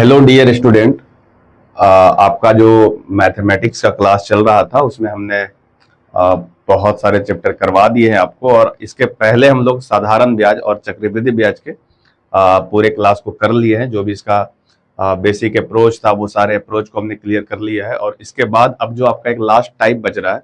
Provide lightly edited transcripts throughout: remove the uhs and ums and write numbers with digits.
Hello dear student. आपका जो mathematics का क्लास चल रहा था उसमें हमने बहुत सारे चैप्टर करवा दिए हैं आपको, और इसके पहले हम लोग साधारण ब्याज और चक्रवृद्धि ब्याज के पूरे क्लास को कर लिए हैं। जो भी इसका बेसिक अप्रोच था वो सारे अप्रोच को हमने क्लियर कर लिया है। और इसके बाद अब जो आपका एक लास्ट टाइप बच रहा है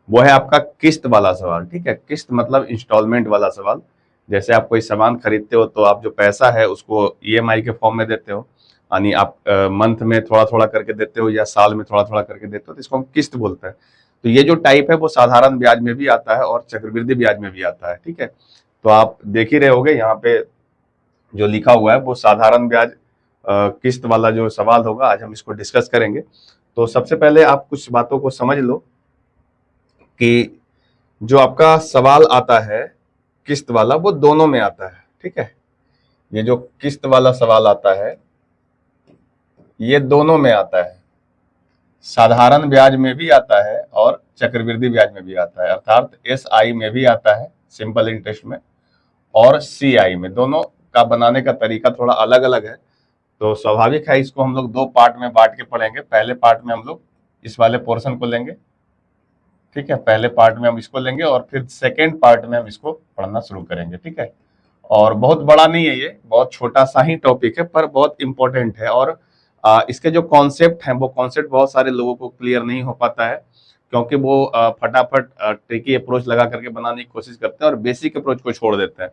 वो है आपका किस्त वाला सवाल। ठीक है, किस्त मतलब इंस्टॉलमेंट वाला सवाल। जैसे आप कोई सामान खरीदते हो तो आप जो पैसा है उसको ईएमआई के फॉर्म में देते हो, यानी आप मंथ में थोड़ा थोड़ा करके देते हो या साल में थोड़ा थोड़ा करके देते हो, तो इसको हम किस्त बोलते हैं। तो ये जो टाइप है वो साधारण ब्याज में भी आता है और चक्रवृद्धि ब्याज में भी आता है। ठीक है, तो आप देख ही रहे होगे यहाँ पे जो लिखा हुआ है वो साधारण ब्याज किस्त वाला जो सवाल होगा, आज हम इसको डिस्कस करेंगे। तो सबसे पहले आप कुछ बातों को समझ लो कि जो आपका सवाल आता है किस्त वाला वो दोनों में आता है। ठीक है, ये जो किस्त वाला सवाल आता है ये दोनों में आता है, साधारण ब्याज में भी आता है और चक्रवृद्धि ब्याज में भी आता है। अर्थात एसआई में भी आता है, सिंपल इंटरेस्ट में, और सीआई में। दोनों का बनाने का तरीका थोड़ा अलग अलग है, तो स्वाभाविक है इसको हम लोग दो पार्ट में बांट के पढ़ेंगे। पहले पार्ट में हम लोग इस वाले पोर्शन को लेंगे, ठीक है, पहले पार्ट में हम इसको लेंगे और फिर सेकेंड पार्ट में हम इसको पढ़ना शुरू करेंगे। ठीक है, और बहुत बड़ा नहीं है, ये बहुत छोटा सा ही टॉपिक है पर बहुत इंपॉर्टेंट है। और इसके जो कॉन्सेप्ट हैं वो कॉन्सेप्ट बहुत सारे लोगों को क्लियर नहीं हो पाता है, क्योंकि वो फटाफट ट्रिकी अप्रोच लगा करके बनाने की कोशिश करते हैं और बेसिक अप्रोच को छोड़ देते हैं।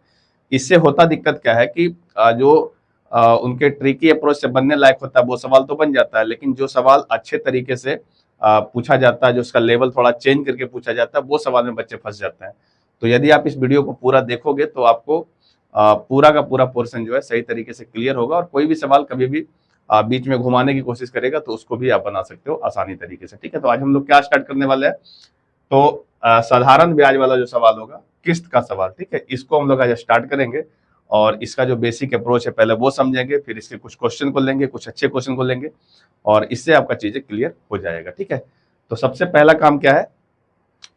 इससे होता दिक्कत क्या है कि जो उनके ट्रिकी अप्रोच से बनने लायक होता है वो सवाल तो बन जाता है, लेकिन जो सवाल अच्छे तरीके से पूछा जाता है, जो उसका लेवल थोड़ा चेंज करके पूछा जाता है, वो सवाल में बच्चे फंस जाते हैं। तो यदि आप इस वीडियो को पूरा देखोगे तो आपको पूरा का पूरा पोर्शन जो है सही तरीके से क्लियर होगा, और कोई भी सवाल कभी भी बीच में घुमाने की कोशिश करेगा तो उसको भी आप बना सकते हो आसानी तरीके से। ठीक है, तो आज हम लोग क्या स्टार्ट करने वाले हैं, तो साधारण ब्याज वाला जो सवाल होगा, किस्त का सवाल, ठीक है, इसको हम लोग आज स्टार्ट करेंगे। और इसका जो बेसिक अप्रोच है पहले वो समझेंगे, फिर इसके कुछ क्वेश्चन को लेंगे, कुछ अच्छे क्वेश्चन को लेंगे, और इससे आपका चीजें क्लियर हो जाएगा। ठीक है, तो सबसे पहला काम क्या है,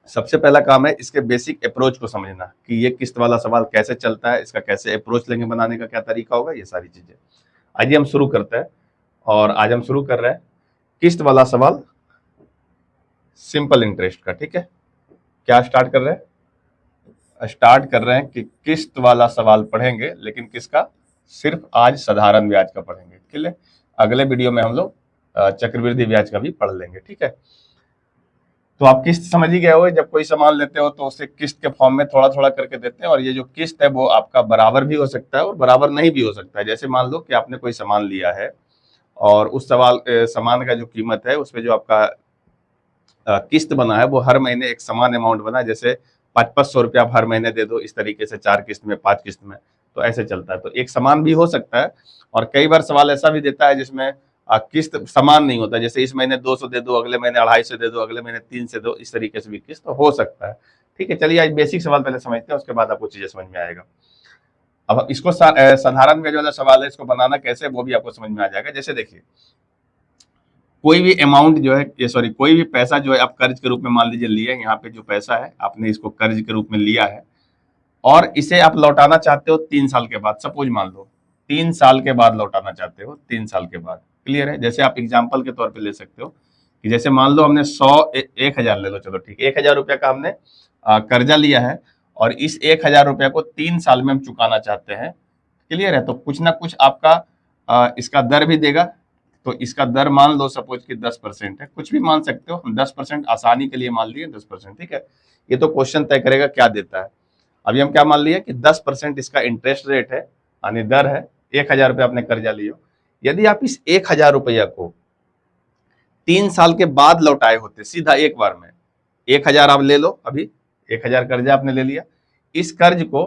सबसे पहला काम है इसके बेसिक अप्रोच को समझना कि ये किस्त वाला सवाल कैसे चलता है, इसका कैसे अप्रोच लेंगे, बनाने का क्या तरीका होगा, ये सारी चीजें। आइए हम शुरू करते हैं, और आज हम शुरू कर रहे हैं किस्त वाला सवाल सिंपल इंटरेस्ट का। ठीक है, क्या स्टार्ट कर रहे हैं, स्टार्ट कर रहे हैं कि किस्त वाला सवाल पढ़ेंगे, लेकिन किसका, सिर्फ आज साधारण ब्याज का पढ़ेंगे। ठीक है, अगले वीडियो में हम लोग चक्रवृद्धि ब्याज का भी पढ़ लेंगे। ठीक है, तो आप किस्त समझ ही गए हो, जब कोई सामान लेते हो तो उसे किस्त के फॉर्म में थोड़ा थोड़ा करके देते हैं, और ये जो किस्त है वो आपका बराबर भी हो सकता है और बराबर नहीं भी हो सकता है। जैसे मान लो कि आपने कोई सामान लिया है और उस सामान का जो कीमत है उसमें जो आपका किस्त बना है वो हर महीने एक समान अमाउंट बना है। जैसे 500 रुपया आप हर महीने दे दो, इस तरीके से 4 किस्त में, 5 किस्त में, तो ऐसे चलता है। तो एक समान भी हो सकता है, और कई बार सवाल ऐसा भी देता है जिसमें किस्त समान नहीं होता, जैसे इस महीने 200 दे दो, अगले महीने 250 दे दो, अगले महीने 3 से दो, इस तरीके से भी किस्त हो सकता है। ठीक है, चलिए आज बेसिक सवाल पहले समझते हैं, उसके बाद आपको चीजें समझ में आएगा। अब इसको साधारण ब्याज वाला सवाल है, इसको बनाना कैसे वो भी आपको समझ में आ जाएगा। जैसे देखिए, कोई भी अमाउंट जो है, ये सॉरी, कोई भी पैसा जो है आप कर्ज के रूप में मान लीजिए लिए, यहाँ पे जो पैसा है आपने इसको कर्ज के रूप में लिया है, और इसे आप लौटाना चाहते हो 3 साल के बाद। सपोज मान लो 3 साल के बाद लौटाना चाहते हो, 3 साल के बाद। क्लियर है, जैसे आप एग्जाम्पल के तौर पे ले सकते हो कि जैसे मान लो हमने 1,000 ले लो, चलो ठीक, 1,000 रुपया का हमने कर्जा लिया है, और इस 1,000 रुपया को 3 साल में हम चुकाना चाहते हैं। क्लियर है, तो कुछ ना कुछ आपका इसका दर भी देगा। तो इसका दर मान लो सपोज कि 10% है, कुछ भी मान सकते हो, हम 10% आसानी के लिए मान लिए 10%। ठीक है, ये तो क्वेश्चन तय करेगा क्या देता है। अभी हम क्या मान लिए कि 10% इसका इंटरेस्ट रेट है, यानी दर है। 1,000 रुपया आपने कर्जा लियो, यदि आप इस 1,000 रुपया को 3 साल के बाद लौटाए होते सीधा एक बार में, 1,000 आप ले लो, अभी 1,000 कर्जा आपने ले लिया, इस कर्ज को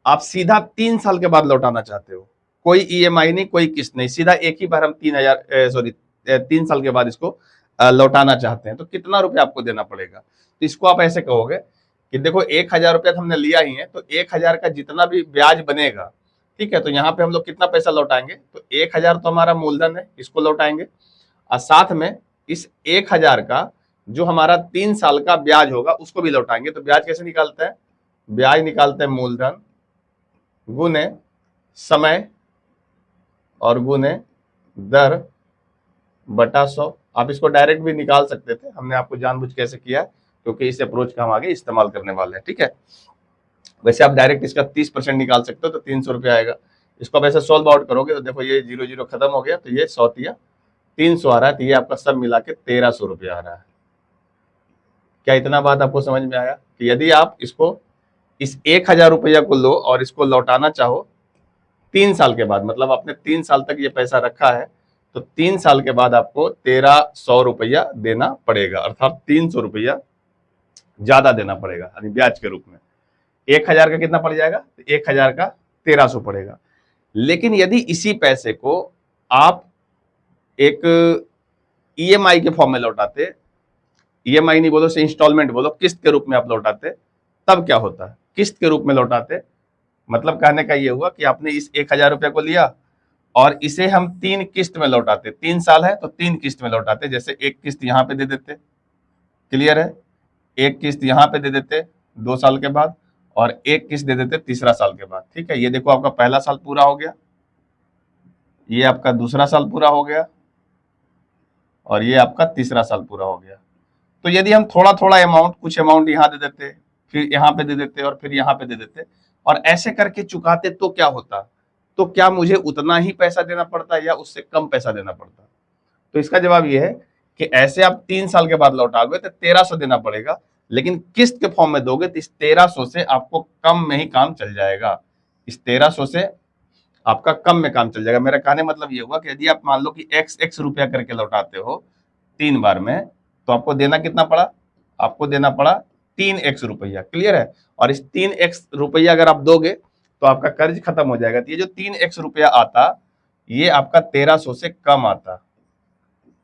आप सीधा 3 साल के बाद लौटाना चाहते हो, कोई ईएमआई नहीं, कोई किस्त नहीं, सीधा एक ही बार हम 3 साल के बाद इसको लौटाना चाहते हैं, तो कितना रुपया आपको देना पड़ेगा। तो इसको आप ऐसे कहोगे कि देखो 1,000 रुपया तो हमने लिया ही है, तो 1,000 का जितना भी ब्याज बनेगा, ठीक है, तो यहाँ पे हम लोग कितना पैसा लौटाएंगे, तो 1,000 तो हमारा मूलधन है, इसको लौटाएंगे, और साथ में इस 1,000 का जो हमारा 3 साल का ब्याज होगा उसको भी लौटाएंगे। तो ब्याज कैसे निकालते हैं, ब्याज निकालते हैं मूलधन गुने समय और गुने दर बटा 100। आप इसको डायरेक्ट भी निकाल सकते थे, हमने आपको जानबूझ कैसे किया क्योंकि इस अप्रोच का हम आगे इस्तेमाल करने वाले हैं, ठीक है। वैसे आप डायरेक्ट इसका 30% निकाल सकते हो तो 300 रुपया आएगा। इसको आप ऐसे सॉल्व आउट करोगे तो देखो ये 0 0 खत्म हो गया, तो ये 100 तिया 300 आ रहा है, तो ये आपका सब मिला के 1300 रुपया आ रहा है। क्या इतना बात आपको समझ में आया कि यदि आप इसको इस 1000 रुपया को लो और इसको लौटाना चाहो 3 साल के बाद, मतलब आपने 3 साल तक ये पैसा रखा है, तो 3 साल के बाद आपको 1300 रुपया देना पड़ेगा, अर्थात 300 रुपया ज्यादा देना पड़ेगा, यानी ब्याज के रूप में। 1000 का कितना पड़ जाएगा? 1000 का 1300 पड़ेगा। लेकिन यदि इसी पैसे को आप एक ईएमआई के फॉर्म में लौटाते, ईएमआई नहीं बोलो, से इंस्टॉलमेंट बोलो, किस्त के रूप में आप लौटाते, तब क्या होता? किस्त के रूप में लौटाते, मतलब कहने का ये हुआ कि आपने इस 1000 रुपया को लिया और इसे हम 3 किस्त में लौटाते, 3 साल है तो 3 किस्त में लौटाते, जैसे एक किस्त यहां पे दे देते, क्लियर है, एक किस्त यहां पे दे देते 2 साल के बाद, और एक किस्त दे देते तीसरा साल के बाद, ठीक है। ये देखो आपका पहला साल पूरा हो गया, ये आपका दूसरा साल पूरा हो गया, और ये आपका तीसरा साल पूरा हो गया। तो यदि हम थोड़ा थोड़ा अमाउंट, कुछ अमाउंट यहां दे देते, फिर यहां पे दे देते, और फिर यहां पे दे देते, और ऐसे करके चुकाते, तो क्या होता? तो क्या मुझे उतना ही पैसा देना पड़ता या उससे कम पैसा देना पड़ता? तो इसका जवाब ये है कि ऐसे आप 3 साल के बाद लौटाओगे तो 1300 देना पड़ेगा, लेकिन किस्त के फॉर्म में दोगे तो इस 1300 से आपको कम में ही काम चल जाएगा, इस 1300 से आपका कम में काम चल जाएगा। मेरा कहने मतलब ये हुआ कि यदि आप मान लो कि x रुपया करके लौटाते हो 3 बार में, तो आपको देना कितना पड़ा? आपको देना पड़ा 3x रुपया, क्लियर है। और इस 3x रुपया अगर आप दोगे तो आपका कर्ज खत्म हो जाएगा। तो ये जो 3x रुपया आता, ये आपका 1300 से कम आता,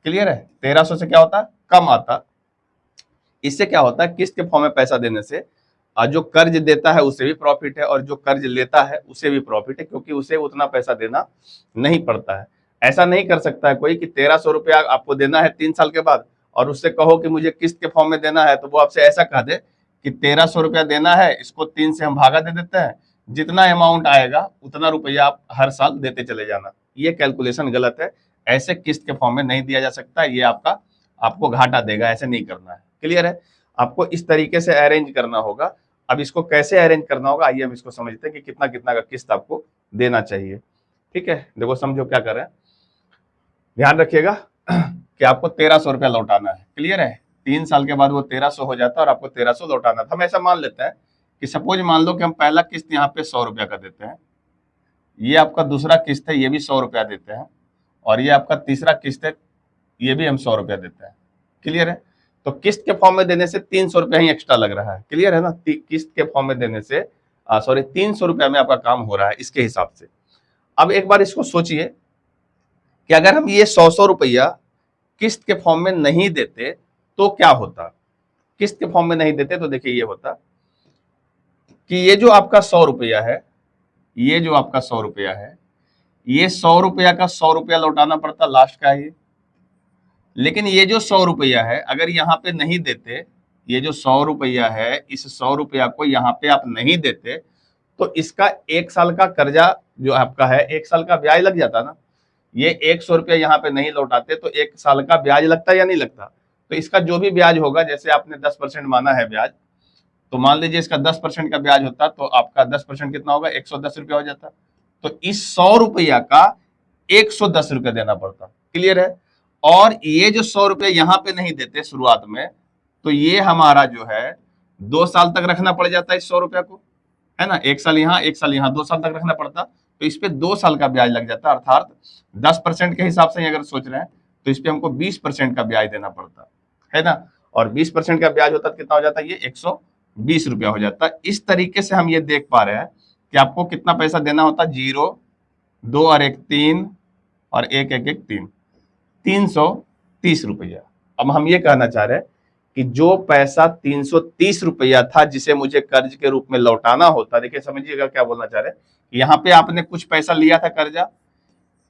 क्लियर है, 1300 से क्या होता? कम आता। इससे क्या होता है? किस्त के फॉर्म में पैसा देने से जो कर्ज देता है उसे भी प्रॉफिट है, और जो कर्ज लेता है उसे भी प्रॉफिट है, क्योंकि उसे उतना पैसा देना नहीं पड़ता है। ऐसा नहीं कर सकता है कोई कि 1300 रुपया आपको देना है 3 साल के बाद, और उससे कहो कि मुझे किस्त के फॉर्म में देना है, तो वो आपसे ऐसा कह दे कि 1300 रुपया देना है, इसको 3 से हम भागा दे देते हैं, जितना अमाउंट आएगा उतना रुपया आप हर साल देते चले जाना। ये कैलकुलेशन गलत है, ऐसे किस्त के फॉर्म में नहीं दिया जा सकता, ये आपको घाटा देगा, ऐसे नहीं करना है, क्लियर है। आपको इस तरीके से अरेंज करना होगा। अब इसको कैसे अरेंज करना होगा, आइए हम इसको समझते हैं कि कितना कितना का किस्त आपको देना चाहिए, ठीक है। देखो समझो क्या कर रहे हैं, ध्यान रखिएगा कि आपको 1300 रुपया लौटाना है, क्लियर है। 3 साल के बाद वो 1300 हो जाता है और आपको 1300 लौटाना था। हम ऐसा मान लेते हैं कि सपोज मान लो कि हम पहला किस्त यहाँ पे 100 रुपया का देते हैं, ये आपका दूसरा किस्त है, ये भी 100 रुपया देते हैं, और ये आपका तीसरा किस्त है, ये भी हम 100 रुपया देते हैं, क्लियर है। तो किस्त के फॉर्म में देने से 300 रुपया ही एक्स्ट्रा लग रहा है, क्लियर है ना। किस्त के फॉर्म में देने से 300 रुपया में आपका काम हो रहा है इसके हिसाब से। अब एक बार इसको सोचिए कि अगर हम ये 100 रुपया किस्त के फॉर्म में नहीं देते तो क्या होता? किस्त के फॉर्म में नहीं देते तो देखिए ये होता कि ये जो आपका 100 रुपया है, ये जो आपका 100 रुपया है, ये 100 रुपया का 100 रुपया लौटाना पड़ता लास्ट का ये। लेकिन ये जो 100 रुपया है अगर यहाँ पे नहीं देते, ये जो 100 रुपया है, इस 100 रुपया को यहाँ पे आप नहीं देते, तो इसका 1 साल का कर्जा जो आपका है, 1 साल का ब्याज लग जाता ना। ये 100 रुपया यहाँ पे नहीं लौटाते तो 1 साल का ब्याज लगता या नहीं लगता? तो इसका जो भी ब्याज होगा, जैसे आपने 10% माना है ब्याज, तो मान लीजिए इसका 10% का ब्याज होता तो आपका 10% कितना होगा? 110 रुपया हो जाता। तो इस 100 रुपया का 110 रुपया देना पड़ता, क्लियर है। और ये जो 100 रुपया यहाँ पे नहीं देते शुरुआत में, तो ये हमारा जो है 2 साल तक रखना पड़ जाता है इस 100 रुपया को, है ना। 1 साल यहाँ, 1 साल यहाँ, 2 साल तक रखना पड़ता, तो इस पे 2 साल का ब्याज लग जाता। अर्थात 10% के हिसाब से अगर सोच रहे हैं तो इस पे हमको 20% का ब्याज देना पड़ता है ना। और 20% का ब्याज होता तो कितना हो जाता? ये 120 रुपया हो जाता। इस तरीके से हम ये देख पा रहे हैं कि आपको कितना पैसा देना होता? 0, 2 और 1 3, और 1 1 1 3, 330 रुपया। अब हम ये कहना चाह रहे हैं कि जो पैसा 330 रुपया था जिसे मुझे कर्ज के रूप में लौटाना होता, देखिए समझिएगा क्या बोलना चाह रहे हैं। यहाँ पे आपने कुछ पैसा लिया था कर्जा,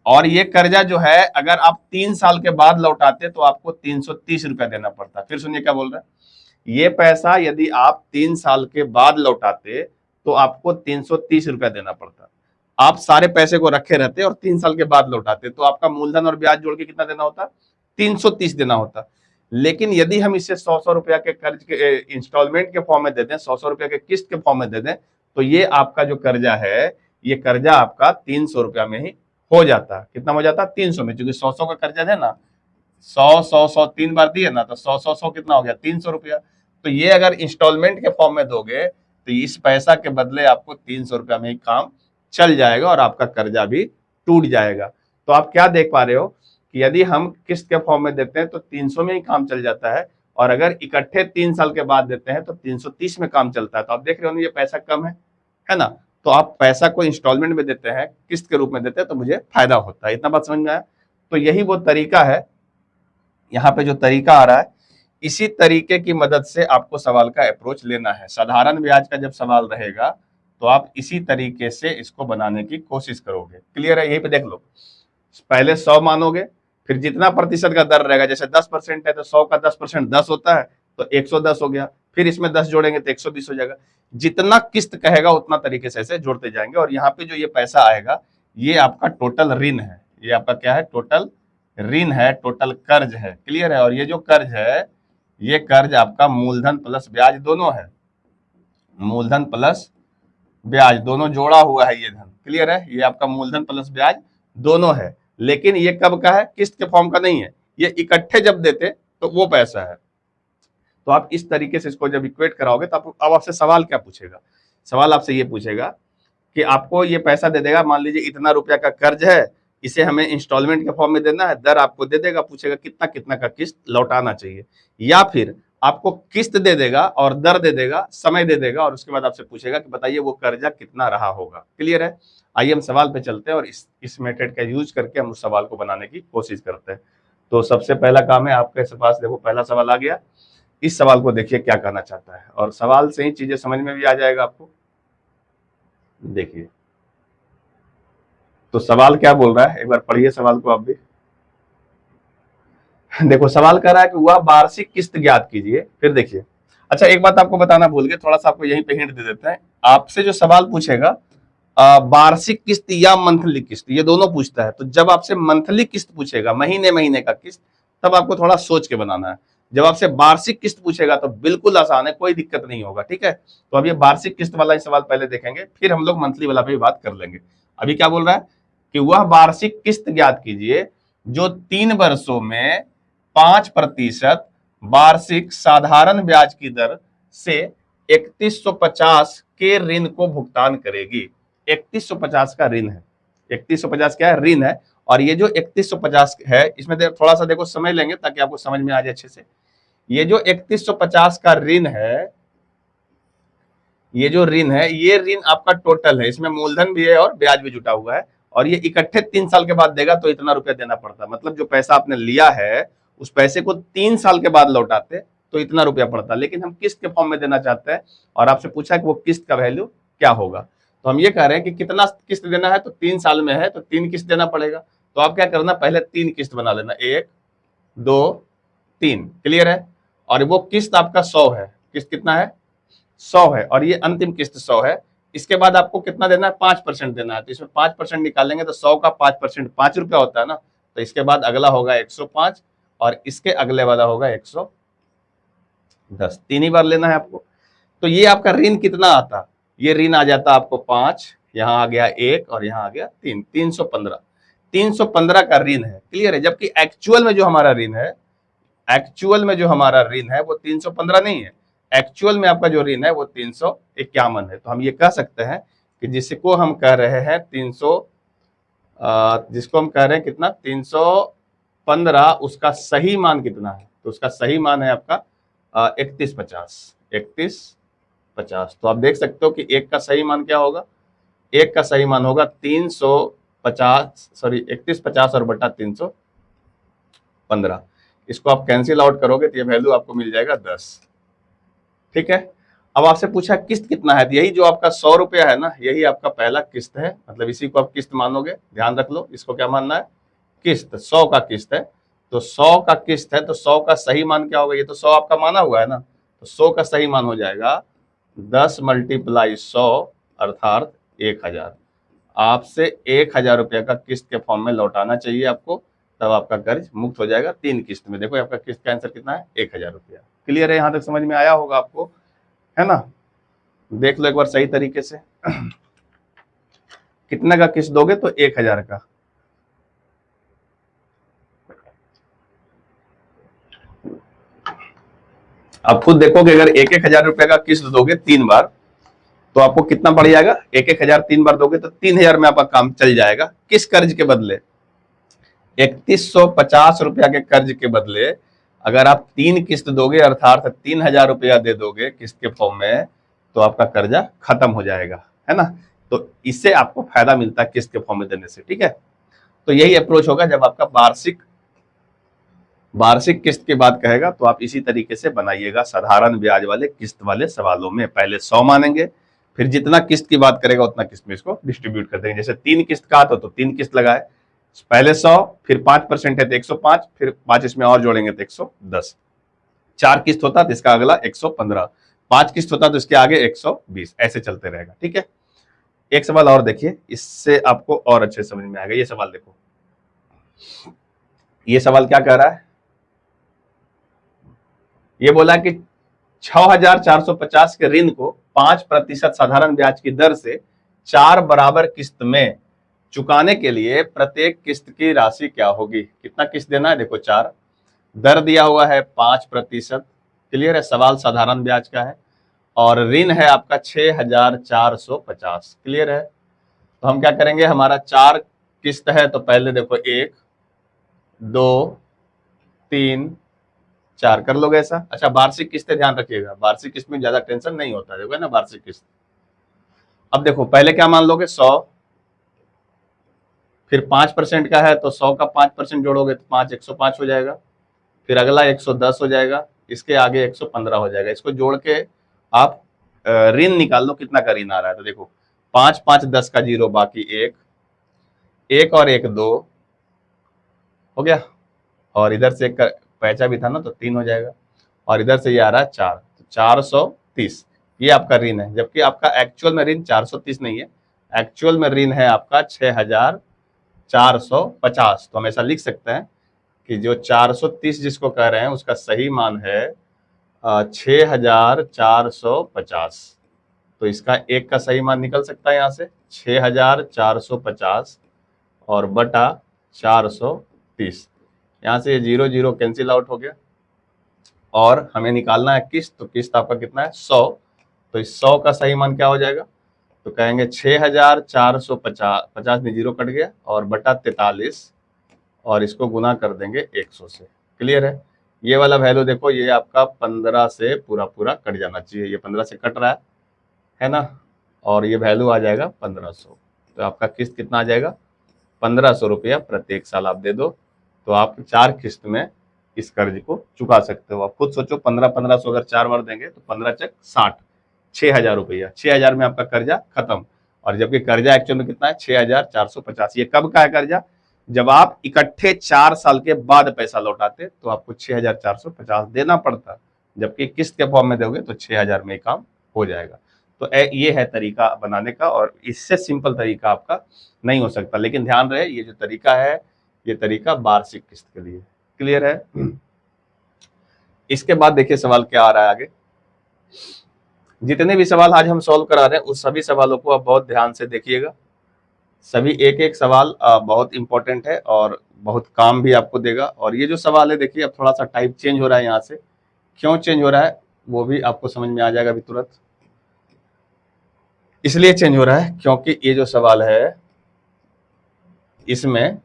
और ये कर्जा जो है अगर आप 3 साल के बाद लौटाते तो आपको 330 रुपया देना पड़ता। फिर सुनिए क्या बोल रहे हैं, ये पैसा यदि आप 3 साल के बाद लौटाते तो आपको 330 रुपया देना पड़ता। आप सारे पैसे को रखे रहते और 3 साल के बाद लौटाते, तो आपका मूलधन और ब्याज जोड़ के कितना देना होता? 330 देना होता। लेकिन यदि हम इसे 100-100 रुपया के कर्ज के इंस्टॉलमेंट के फॉर्म में दे दें, 100-100 रुपया के किस्त के फॉर्म में दे दें, तो ये आपका जो कर्जा है, ये कर्जा आपका 300 रुपया में ही हो जाता। कितना हो जाता? 300 में, क्योंकि 100-100 का कर्जा है ना, 100-100-100 3 बार दिए ना, तो 100-100-100 कितना हो गया? 300 रुपया। तो ये अगर इंस्टॉलमेंट के फॉर्म में दोगे तो इस पैसा के बदले आपको 300 रुपया में ही काम चल जाएगा और आपका कर्जा भी टूट जाएगा। तो आप क्या देख पा रहे हो कि यदि हम किस्त के फॉर्म में देते हैं तो 300 में ही काम चल जाता है, और अगर इकट्ठे 3 साल के बाद देते हैं तो 330 में काम चलता है। तो आप देख रहे हो ये पैसा कम है ना। तो आप पैसा को इंस्टॉलमेंट में देते हैं, किस्त के रूप में देते हैं, तो मुझे फायदा होता है। इतना बात समझ में आया? तो यही वो तरीका है, यहाँ पे जो तरीका आ रहा है, इसी तरीके की मदद से आपको सवाल का अप्रोच लेना है। साधारण ब्याज का जब सवाल रहेगा तो आप इसी तरीके से इसको बनाने की कोशिश करोगे। क्लियर है? यहीं पे देख लो, पहले 100 मानोगे, फिर जितना प्रतिशत का दर रहेगा, जैसे 10% है तो 100 का 10% 10 होता है, तो 110 हो गया, फिर इसमें 10 जोड़ेंगे तो 120 हो जाएगा। जितना किस्त कहेगा उतना तरीके से ऐसे जोड़ते जाएंगे। और यहाँ पे जो ये पैसा आएगा, ये आपका टोटल ऋण है। ये आपका क्या है? टोटल ऋण है, टोटल कर्ज है। क्लियर है? और ये जो कर्ज है, ये कर्ज आपका मूलधन प्लस ब्याज दोनों है। मूलधन प्लस ब्याज दोनों जोड़ा हुआ है ये धन। क्लियर है? ये आपका मूलधन प्लस ब्याज दोनों है। लेकिन ये कब का है? किस्त के फॉर्म का नहीं है। ये इकट्ठे जब देते तो वो पैसा है। तो आप इस तरीके से इसको जब इक्वेट कराओगे तो अब आपसे सवाल क्या पूछेगा? सवाल आपसे ये पूछेगा कि आपको ये पैसा दे देगा, मान लीजिए इतना रुपया का कर्ज है, इसे हमें इंस्टॉलमेंट के फॉर्म में देना है, दर आपको दे देगा, पूछेगा कितना कितना का किस्त लौटाना चाहिए, या फिर आपको किस्त दे देगा और दर दे देगा, समय दे देगा, और उसके बाद आपसे पूछेगा कि बताइए वो कर्जा कितना रहा होगा। क्लियर है? आइए हम सवाल पे चलते हैं और इस मेथड का यूज करके हम उस सवाल को बनाने की कोशिश करते हैं। तो सबसे पहला काम है आपके पास, देखो पहला सवाल आ गया। इस सवाल को देखिए क्या कहना चाहता है, और सवाल से ही चीजें समझ में भी आ जाएगा आपको। देखिए तो सवाल क्या बोल रहा है, एक बार पढ़िए सवाल को आप भी। देखो सवाल कर रहा है कि वह वार्षिक किस्त ज्ञात कीजिए। फिर देखिए, अच्छा एक बात आपको बताना भूल गए, थोड़ा सा आपको यहीं पे हिंट दे देते हैं। आपसे जो सवाल पूछेगा वार्षिक किस्त या मंथली किस्त, ये दोनों पूछता है। तो जब आपसे मंथली किस्त पूछेगा, महीने महीने का किस्त, तब आपको थोड़ा सोच के बनाना है। जब आपसे वार्षिक किस्त पूछेगा तो बिल्कुल आसान है, कोई दिक्कत नहीं होगा। ठीक है? तो अब ये वार्षिक किस्त वाला सवाल पहले देखेंगे, फिर हम लोग मंथली वाला पे बात कर लेंगे। अभी क्या बोल रहा है कि वह वार्षिक किस्त ज्ञात कीजिए जो 3 वर्षों में 5% वार्षिक साधारण ब्याज की दर से 3150 के ऋण को भुगतान करेगी। 3150 का ऋण है। 3150 क्या है? ऋण है। और ये जो 3150 है, इसमें थोड़ा सा देखो समय लेंगे ताकि आपको समझ में आ जाए अच्छे से। ये जो 3150 का ऋण है, ये जो ऋण है, ये ऋण आपका टोटल है, इसमें मूलधन भी है और ब्याज भी जुटा हुआ है, और ये इकट्ठे 3 साल के बाद देगा तो इतना रुपया देना पड़ता है। मतलब जो पैसा आपने लिया है उस पैसे को 3 साल के बाद लौटाते तो इतना रुपया पड़ता है, लेकिन हम किस्त के फॉर्म में देना चाहते हैं, और आपसे पूछा कि वो किस्त का वैल्यू क्या होगा। तो हम ये कह रहे हैं कि कितना किस्त देना है, तो 3 साल में है तो 3 किस्त देना पड़ेगा। तो आप क्या करना, पहले 3 किस्त बना लेना, 1 2 3। क्लियर है? और वो किस्त आपका 100 है। किस्त कितना है? 100 है, और ये अंतिम किस्त 100 है। इसके बाद आपको कितना देना है? 5% देना है। तो इसमें 5% निकालेंगे तो 100 का 5% 5 रुपया होता है ना। तो इसके बाद अगला होगा 105, और इसके अगले वाला होगा 110। 3 ही बार लेना है आपको। तो ये आपका ऋण कितना आता? ये ऋण आ जाता आपको 5, यहाँ आ गया 1, और यहाँ आ गया 3, 315। 315 का ऋण है। क्लियर है? जबकि एक्चुअल में जो हमारा ऋण है, एक्चुअल में जो हमारा ऋण है वो 315 नहीं है। एक्चुअल में आपका जो ऋण है वो 351 है। तो हम ये कह सकते हैं कि जिसको हम कह रहे हैं 300, जिसको हम कह रहे हैं कितना, 315, उसका सही मान कितना है? तो उसका सही मान है आपका 3150। 3150। तो आप देख सकते हो कि एक का सही मान क्या होगा? एक का सही मान होगा 350, सॉरी 3150 और बटा 315। इसको आप कैंसिल आउट करोगे तो ये वैल्यू आपको मिल जाएगा 10। ठीक है? अब आपसे पूछा किस्त कितना है, तो यही जो आपका 100 रुपया है ना, यही आपका पहला किस्त है। मतलब इसी को आप किस्त मानोगे, ध्यान रख लो, इसको क्या मानना है? किस्त। 100 का किस्त है, तो 100 का किस्त है, तो 100 का सही मान क्या होगा? ये तो 100 आपका माना हुआ है ना, तो 100 का सही मान हो जाएगा 10 × 100 अर्थात 1000। आपसे 1,000 रुपया का किस्त के फॉर्म में लौटाना चाहिए आपको, तब आपका कर्ज मुक्त हो जाएगा 3 किस्त में। देखो आपका किस्त का आंसर कितना है, 1,000 रुपया। क्लियर है, यहाँ तक समझ में आया होगा आपको, है ना? देख लो एक बार सही तरीके से। कितना का किस्त दोगे, तो 1,000 का। आप खुद देखोगे अगर 1,000 रुपया का किस्त दोगे 3 बार, तो आपको कितना पड़ जाएगा, 1,000 3 बार दोगे तो 3,000 में आपका काम चल जाएगा। किस कर्ज के बदले, 3,150 रुपया के कर्ज के बदले अगर आप 3 किस्त दोगे, अर्थात 3,000 रुपया दे दोगे किस्त के फॉर्म में, तो आपका कर्जा खत्म हो जाएगा, है ना? तो इससे आपको फायदा मिलता है किस्त के फॉर्म में देने से, ठीक है? तो यही अप्रोच होगा जब आपका वार्षिक किस्त की बात कहेगा, तो आप इसी तरीके से बनाइएगा साधारण ब्याज वाले किस्त वाले सवालों में। पहले 100 मानेंगे, फिर जितना किस्त की बात करेगा उतना किस्त में इसको डिस्ट्रीब्यूट कर देंगे। जैसे 3 किस्त का तो 3 किस्त लगाए, पहले 100, फिर 5% है तो 105, फिर 5 इसमें और जोड़ेंगे तो 110। 4 किस्त होता तो इसका अगला 115, 5 किस्त होता तो इसके आगे 120, ऐसे चलते रहेगा, ठीक है? एक सवाल और देखिए, इससे आपको और अच्छे समझ में आएगा। ये सवाल देखो, ये सवाल क्या कह रहा है, ये बोला कि 6,450 के ऋण को 5% साधारण ब्याज की दर से 4 बराबर किस्त में चुकाने के लिए प्रत्येक किस्त की राशि क्या होगी? कितना किस्त देना है, देखो 4, दर दिया हुआ है 5%। क्लियर है, सवाल साधारण ब्याज का है और ऋण है आपका 6,450। क्लियर है, तो हम क्या करेंगे, हमारा 4 किस्त है तो पहले देखो 1 2 3 4 कर लोगे ऐसा। अच्छा, वार्षिक किस्तें ध्यान रखिएगा, वार्षिक किस्त में ज्यादा टेंशन नहीं होता, देखो ना वार्षिक किस्त। अब देखो पहले क्या मान लोगे, 100, फिर 5% का है तो 100 का 5% जोड़ोगे तो 5 105 हो जाएगा, फिर अगला 110 हो जाएगा, इसके आगे 115 हो जाएगा। इसको जोड़ के आप ऋण निकाल लो, कितना का ऋण आ रहा है। तो देखो 5 5 10 का 0, बाकी 1 और 1 2 हो गया, और इधर से एक पैसा भी था ना तो 3 हो जाएगा, और इधर से ये आ रहा है 4, तो 430 ये आपका ऋण है। जबकि आपका एक्चुअल में ऋण 430 नहीं है, एक्चुअल में ऋण है आपका 6,450। तो हम ऐसा लिख सकते हैं कि जो 430 जिसको कह रहे हैं उसका सही मान है 6,450। तो इसका एक का सही मान निकल सकता है यहाँ से 6,450 और बटा 430। यहाँ से ये 0 0 कैंसिल आउट हो गया, और हमें निकालना है किस्त। तो किस्त आपका कितना है, 100। तो इस 100 का सही मान क्या हो जाएगा, तो कहेंगे 6,450, 50 में 0 कट गया, और बटा 43, और इसको गुना कर देंगे 100 से। क्लियर है, ये वाला वैल्यू देखो, ये आपका 15 से पूरा पूरा कट जाना चाहिए, ये 15 से कट रहा है ना, और ये वैल्यू आ जाएगा 1500। तो आपका किस्त कितना आ जाएगा, 1500 रुपया प्रत्येक साल आप दे दो, तो आप 4 किस्त में इस कर्ज को चुका सकते हो। आप खुद सोचो, 1500 अगर 4 बार देंगे तो 15 चक 60, 6,000 रुपया, 6,000 में आपका कर्जा खत्म। और जबकि कर्जा एक्चुअल में कितना है, 6,450। ये कब का है कर्जा, जब आप इकट्ठे 4 साल के बाद पैसा लौटाते तो आपको 6,450 देना पड़ता, जबकि किस्त के फॉर्म में दोगे तो 6,000 में काम हो जाएगा। तो ये है तरीका बनाने का, और इससे सिंपल तरीका आपका नहीं हो सकता। लेकिन ध्यान रहे, ये जो तरीका है ये तरीका वार्षिक किस्त के लिए। क्लियर है, इसके बाद देखिए सवाल क्या आ रहा है आगे। जितने भी सवाल आज हम सॉल्व करा रहे हैं उस सभी सवालों को आप बहुत ध्यान से देखिएगा। सभी एक एक सवाल बहुत इंपॉर्टेंट है और बहुत काम भी आपको देगा। और ये जो सवाल है देखिए, अब थोड़ा सा टाइप चेंज हो रहा है यहाँ से, क्यों चेंज हो रहा है वो भी आपको समझ में आ जाएगा अभी तुरंत। इसलिए चेंज हो रहा है क्योंकि ये जो सवाल है इसमें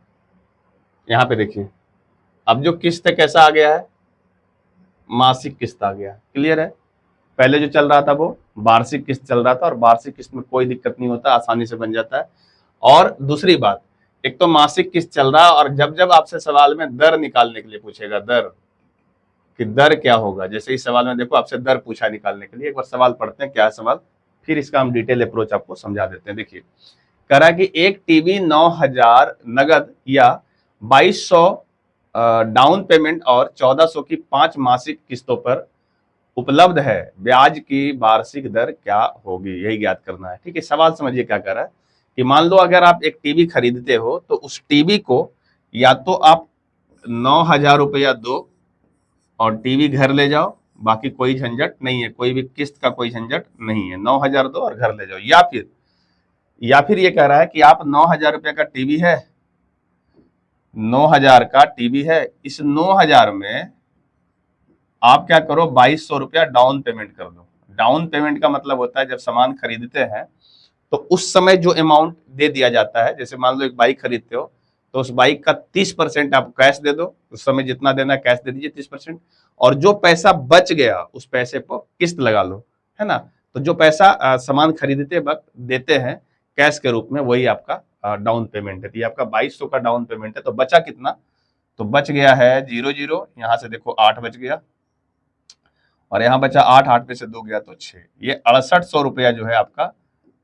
यहाँ पे देखिए, अब जो किस्त कैसा आ गया है, मासिक किस्त आ गया है। क्लियर है, पहले जो चल रहा था वो वार्षिक किस्त चल रहा था, और वार्षिक किस्त में कोई दिक्कत नहीं होता, आसानी से बन जाता है। और दूसरी बात, एक तो मासिक किस्त चल रहा है, और जब जब आपसे सवाल में दर निकालने के लिए पूछेगा, दर कि दर क्या होगा, जैसे इस सवाल में देखो आपसे दर पूछा निकालने के लिए, एक बार सवाल पढ़ते हैं क्या है सवाल, फिर इसका हम डिटेल अप्रोच आपको समझा देते हैं। देखिए कह रहा है कि एक टीवी 9,000 नगद या 2,200 डाउन पेमेंट और 1,400 की 5 मासिक किस्तों पर उपलब्ध है, ब्याज की वार्षिक दर क्या होगी, यही ज्ञात करना है। ठीक है, सवाल समझिए क्या कर रहा है कि मान लो अगर आप एक टीवी खरीदते हो तो उस टीवी को या तो आप 9,000 रुपया दो और टीवी घर ले जाओ, बाकी कोई झंझट नहीं है, कोई भी किस्त का कोई झंझट नहीं है, 9,000 दो और घर ले जाओ। या फिर ये कह रहा है कि आप 9,000 रुपये का टीवी है, 9,000 का टीवी है, इस 9,000 में आप क्या करो, 2,200 रुपया डाउन पेमेंट कर दो। डाउन पेमेंट का मतलब होता है जब सामान खरीदते हैं तो उस समय जो अमाउंट दे दिया जाता है, जैसे मान लो एक बाइक खरीदते हो तो उस बाइक का 30% आप कैश दे दो, उस समय जितना देना है कैश दे दीजिए 30%, और जो पैसा बच गया उस पैसे को किस्त लगा लो, है ना। तो जो पैसा सामान खरीदते वक्त देते हैं कैश के रूप में, वही आपका डाउन पेमेंट है। तो ये आपका 2,200 का डाउन पेमेंट है। तो बचा कितना, तो बच गया है 0 0, यहाँ से देखो 8 बच गया और यहाँ बचा 8, 8 में से 2 गया तो 6, ये 6800 रुपया जो है आपका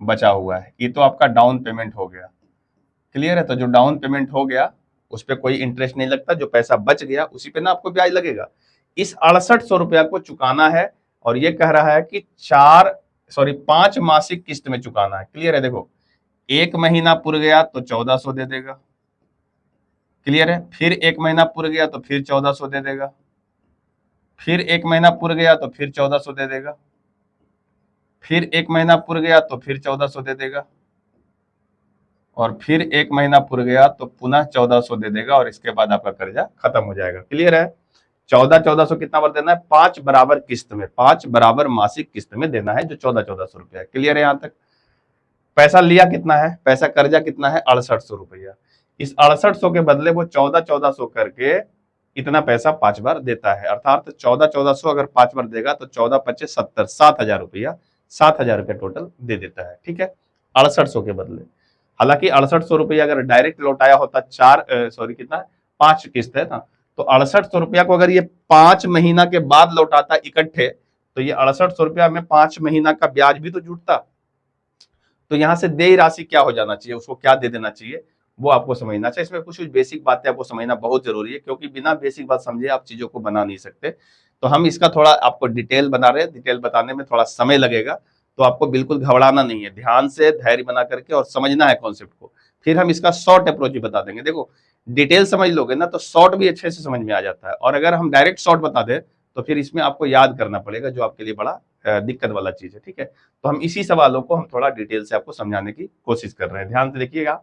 बचा हुआ है। ये तो आपका डाउन पेमेंट हो गया, क्लियर है। तो जो डाउन पेमेंट हो गया उस पर कोई इंटरेस्ट नहीं लगता, जो पैसा बच गया उसी पे ना आपको ब्याज लगेगा। इस 6800 रुपया को चुकाना है और ये कह रहा है कि 5 मासिक किस्त में चुकाना है, क्लियर है। देखो 1 महीना पूरा गया तो 1400 दे देगा, क्लियर है। फिर 1 महीना पूरा गया तो फिर 1400 दे देगा, फिर 1 महीना पूरा गया तो फिर 1400 दे देगा, फिर 1 महीना पूरा गया तो फिर 1400 दे देगा, और फिर 1 महीना पूरा गया तो पुनः 1400 दे देगा, और इसके बाद आपका कर्जा खत्म हो जाएगा, क्लियर है। 1400 कितना बार देना है, 5 बराबर किस्त में, 5 बराबर मासिक किस्त में देना है, जो 1400 रुपया है, क्लियर है। यहां तक पैसा लिया कितना है, पैसा कर्जा कितना है, 6800 रुपया। इस 6800 के बदले वो 1400 करके इतना पैसा 5 बार देता है, अर्थात 1400 अगर 5 बार देगा तो 14 25 70, 7,000 रुपया, 7,000 रुपया टोटल दे देता है, ठीक है, 6800 के बदले। हालांकि 6800 रुपया अगर डायरेक्ट लौटाया होता, 5 किस्त है ना, तो 6800 रुपया को अगर ये 5 महीना के बाद लौटाता इकट्ठे, तो ये 6800 रुपया में 5 महीना का ब्याज भी तो जुटता। तो यहां से देय राशि क्या हो जाना चाहिए, उसको क्या दे देना चाहिए, वो आपको समझना चाहिए। इसमें कुछ बेसिक बातें आपको समझना बहुत जरूरी है, क्योंकि बिना बेसिक बात समझे आप चीजों को बना नहीं सकते। तो हम इसका थोड़ा आपको डिटेल बना रहे हैं, डिटेल बताने में थोड़ा समय लगेगा, तो आपको बिल्कुल घबराना नहीं है, ध्यान से धैर्य बना करके और समझना है कॉन्सेप्ट को। फिर हम इसका शॉर्ट अप्रोच भी बता देंगे। देखो डिटेल समझ लोगे ना तो शॉर्ट भी अच्छे से समझ में आ जाता है, और अगर हम डायरेक्ट शॉर्ट बता दें तो फिर इसमें आपको याद करना पड़ेगा, जो आपके लिए बड़ा दिक्कत वाला चीज है, ठीक है। तो हम इसी सवालों को हम थोड़ा डिटेल से आपको समझाने की कोशिश कर रहे हैं, ध्यान से देखिएगा।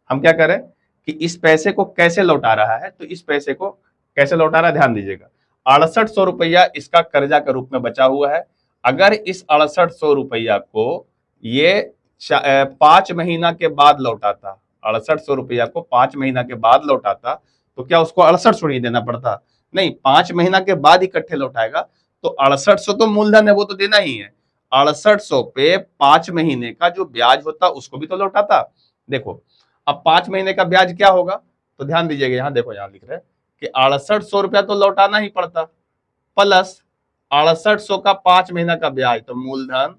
हम क्या करें कि इस पैसे को कैसे लौटा रहा है, तो इस पैसे को कैसे लौटा रहा है ध्यान दीजिएगा। 6800 रुपया इसका कर्जा के रूप में बचा हुआ है। अगर इस 6800 रुपया को ये 5 महीना के बाद लौटाता, 6800 रुपया को 5 महीना के बाद लौटाता, तो क्या उसको 6800 नहीं देना पड़ता, नहीं, 5 महीना के बाद इकट्ठे लौटाएगा तो 6800 तो मूलधन है, वो तो देना ही है। 6800 पे 5 महीने का जो ब्याज होता उसको भी तो लौटाता। देखो अब 5 महीने का ब्याज क्या होगा, तो ध्यान दीजिएगा, यहाँ देखो यहाँ लिख रहे हैं कि 6800 रुपया तो लौटाना ही पड़ता, प्लस 6800 का 5 महीना का ब्याज, तो मूलधन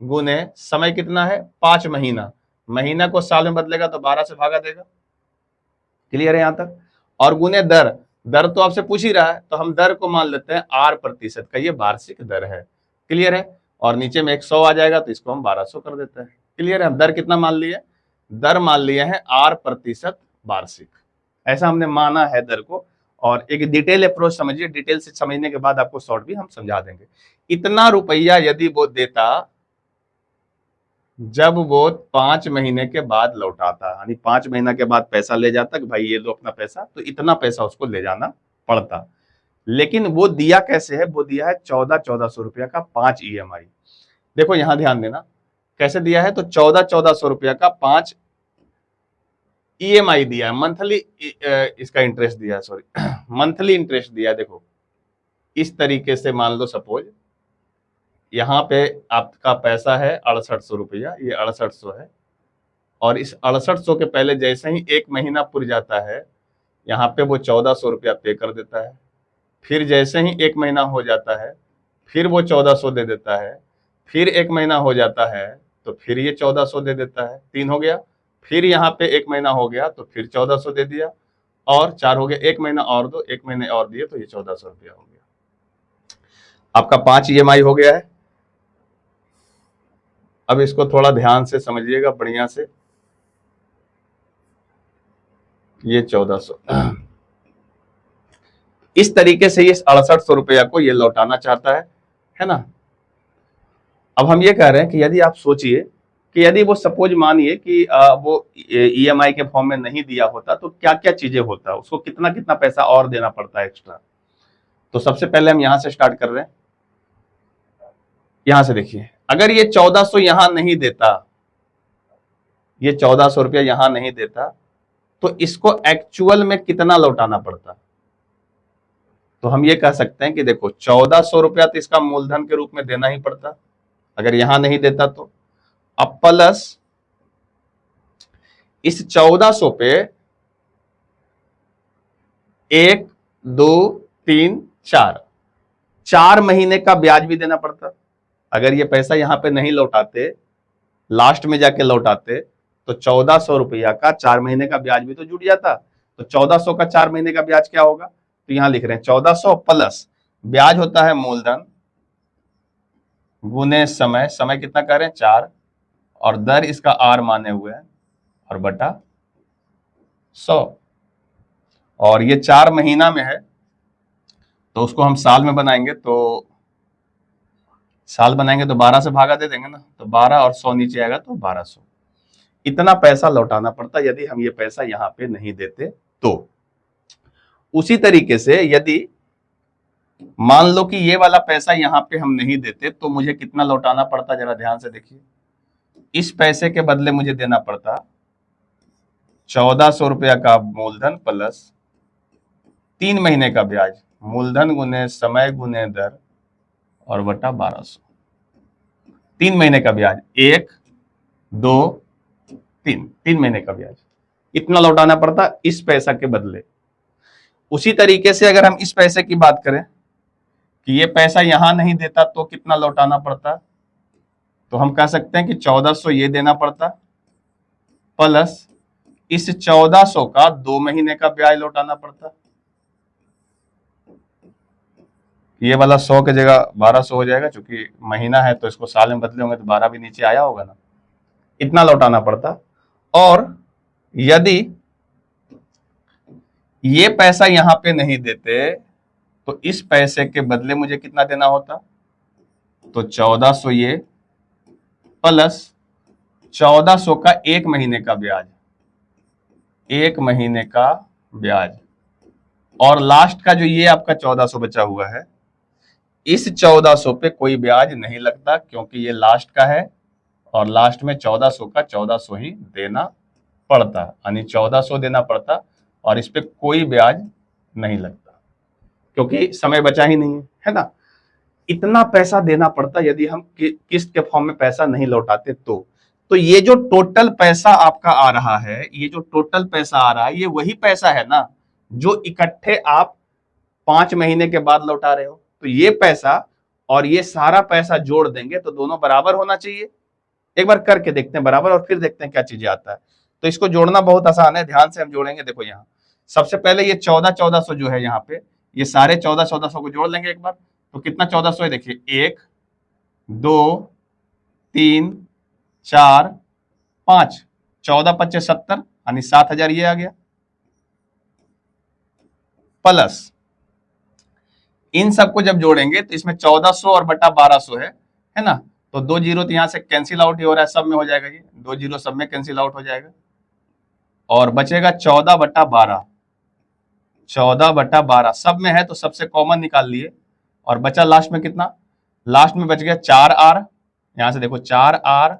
गुने समय कितना है 5 महीना, महीना को साल में बदलेगा तो 12 से भागा देगा, क्लियर है यहां तक। और गुने दर, दर तो आपसे पूछ ही रहा है, तो हम दर को मान लेते हैं 8% का, ये वार्षिक दर है, क्लियर है। और नीचे में 100 आ जाएगा तो इसको हम 1200 कर देते हैं, क्लियर है। हम दर कितना मान लिए, दर मान लिए हैं 8% वार्षिक, ऐसा हमने माना है दर को। और एक डिटेल अप्रोच समझिए, डिटेल से समझने के बाद आपको शॉर्ट भी हम समझा देंगे। इतना रुपया यदि वो देता जब वो 5 महीने के बाद लौटाता, यानी 5 महीना के बाद पैसा ले जाता कि भाई ये लो अपना पैसा, तो इतना पैसा उसको ले जाना पड़ता। लेकिन वो दिया कैसे है, वो दिया है 1400 रुपया का 5 EMI। देखो यहां ध्यान देना कैसे दिया है, तो 1400 रुपया का 5 EMI दिया है, मंथली इसका इंटरेस्ट दिया है, सॉरी मंथली इंटरेस्ट दिया है। देखो इस तरीके से मान लो सपोज यहाँ पे आपका पैसा है 6800 रुपया, ये 6800 है, और इस 6800 के पहले जैसे ही 1 महीना पूरा जाता है यहाँ पे वो 1400 रुपया पे कर देता है। फिर जैसे ही 1 महीना हो जाता है फिर वो 1400 दे देता है, फिर 1 महीना हो जाता है तो फिर ये 1400 दे देता है, 3 हो गया। फिर यहाँ पे 1 महीना हो गया तो फिर 1400 दे दिया, और 4 हो गया, 1 महीना और दो, 1 महीने और दिए तो ये 1400 रुपया हो गया। आपका 5 EMI हो गया है। अब इसको थोड़ा ध्यान से समझिएगा बढ़िया से, ये 1400। इस तरीके से ये 6800 रुपया को ये लौटाना चाहता है ना। अब हम ये कह रहे हैं कि यदि आप सोचिए कि यदि वो सपोज मानिए कि वो ईएमआई के फॉर्म में नहीं दिया होता तो क्या क्या चीजें होता, उसको कितना कितना पैसा और देना पड़ता है एक्स्ट्रा। तो सबसे पहले हम यहां से स्टार्ट कर रहे हैं। यहां से देखिए, अगर ये 1400 यहां नहीं देता, ये 1400 रुपया यहां नहीं देता, तो इसको एक्चुअल में कितना लौटाना पड़ता। तो हम ये कह सकते हैं कि देखो 1400 रुपया तो इसका मूलधन के रूप में देना ही पड़ता अगर यहां नहीं देता तो। अब प्लस इस 1400 पे 1 2 3 4 महीने का ब्याज भी देना पड़ता। अगर ये पैसा यहां पे नहीं लौटाते, लास्ट में जाके लौटाते, तो 1400 रुपया का 4 महीने का ब्याज भी तो जुट जाता। तो 1400 का 4 महीने का ब्याज क्या होगा, तो यहां लिख रहे हैं 1400 प्लस ब्याज होता है मूलधन गुने समय, समय कितना कह रहे हैं 4, और दर इसका आर माने हुए हैं, और बटा 100। और ये 4 महीना में है तो उसको हम साल में बनाएंगे, तो साल बनाएंगे तो 12 से भागा दे देंगे ना, तो 12 और 100 नीचे आएगा तो 1200। इतना पैसा लौटाना पड़ता यदि हम ये पैसा यहां पे नहीं देते तो। उसी तरीके से यदि मान लो कि ये वाला पैसा यहां पे हम नहीं देते तो मुझे कितना लौटाना पड़ता, जरा ध्यान से देखिए। इस पैसे के बदले मुझे देना पड़ता 1400 रुपया का मूलधन प्लस 3 महीने का ब्याज, मूलधन गुने समय गुने दर और बटा 1200। 3 महीने का ब्याज, 1 2 3 महीने का ब्याज, इतना लौटाना पड़ता इस पैसा के बदले। उसी तरीके से अगर हम इस पैसे की बात करें कि ये पैसा यहां नहीं देता तो कितना लौटाना पड़ता, तो हम कह सकते हैं कि 1400 ये देना पड़ता प्लस इस 1400 का 2 महीने का ब्याज लौटाना पड़ता। ये वाला 100 की जगह 1200 हो जाएगा, क्योंकि महीना है तो इसको साल में बदले होंगे तो 12 भी नीचे आया होगा ना, इतना लौटाना पड़ता। और यदि ये पैसा यहां पे नहीं देते तो इस पैसे के बदले मुझे कितना देना होता, तो 1400 ये प्लस 1400 का 1 महीने का ब्याज, 1 महीने का ब्याज, और लास्ट का जो ये आपका 1400 बचा हुआ है, इस 1400 पे कोई ब्याज नहीं लगता क्योंकि ये लास्ट का है, और लास्ट में 1400 का 1400 ही देना पड़ता, यानी 1400 देना पड़ता और इस पे कोई ब्याज नहीं लगता क्योंकि समय बचा ही नहीं है ना। इतना पैसा देना पड़ता यदि हम किस्त के फॉर्म में पैसा नहीं लौटाते तो ये जो टोटल पैसा आपका आ रहा है, ये जो टोटल पैसा आ रहा है, ये वही पैसा है ना जो इकट्ठे आप 5 महीने के बाद लौटा रहे हो। तो ये पैसा और ये सारा पैसा जोड़ देंगे तो दोनों बराबर होना चाहिए। एक बार करके देखते हैं बराबर और फिर देखते हैं क्या चीजें आता है। तो इसको जोड़ना बहुत आसान है, ध्यान से हम जोड़ेंगे। देखो यहाँ सबसे पहले ये 1400 जो है यहाँ पे, ये सारे 1400 को जोड़ लेंगे एक बार, तो कितना 1400 है देखिए, 1 2 3 4 5, 14 5 70, यानी 7000 ये आ गया, प्लस इन सबको जब जोड़ेंगे तो इसमें 1400 और बटा 1200 है ना, तो 2 जीरो तो यहां से कैंसिल आउट ही हो रहा है, सब में हो जाएगा, ये 2 जीरो सब में कैंसिल आउट हो जाएगा, और बचेगा 14 बटा 12, 14 बटा 12 सब में है तो सबसे कॉमन निकाल लिए, और बचा लास्ट में कितना, लास्ट में बच गया 4R, यहां से देखो 4R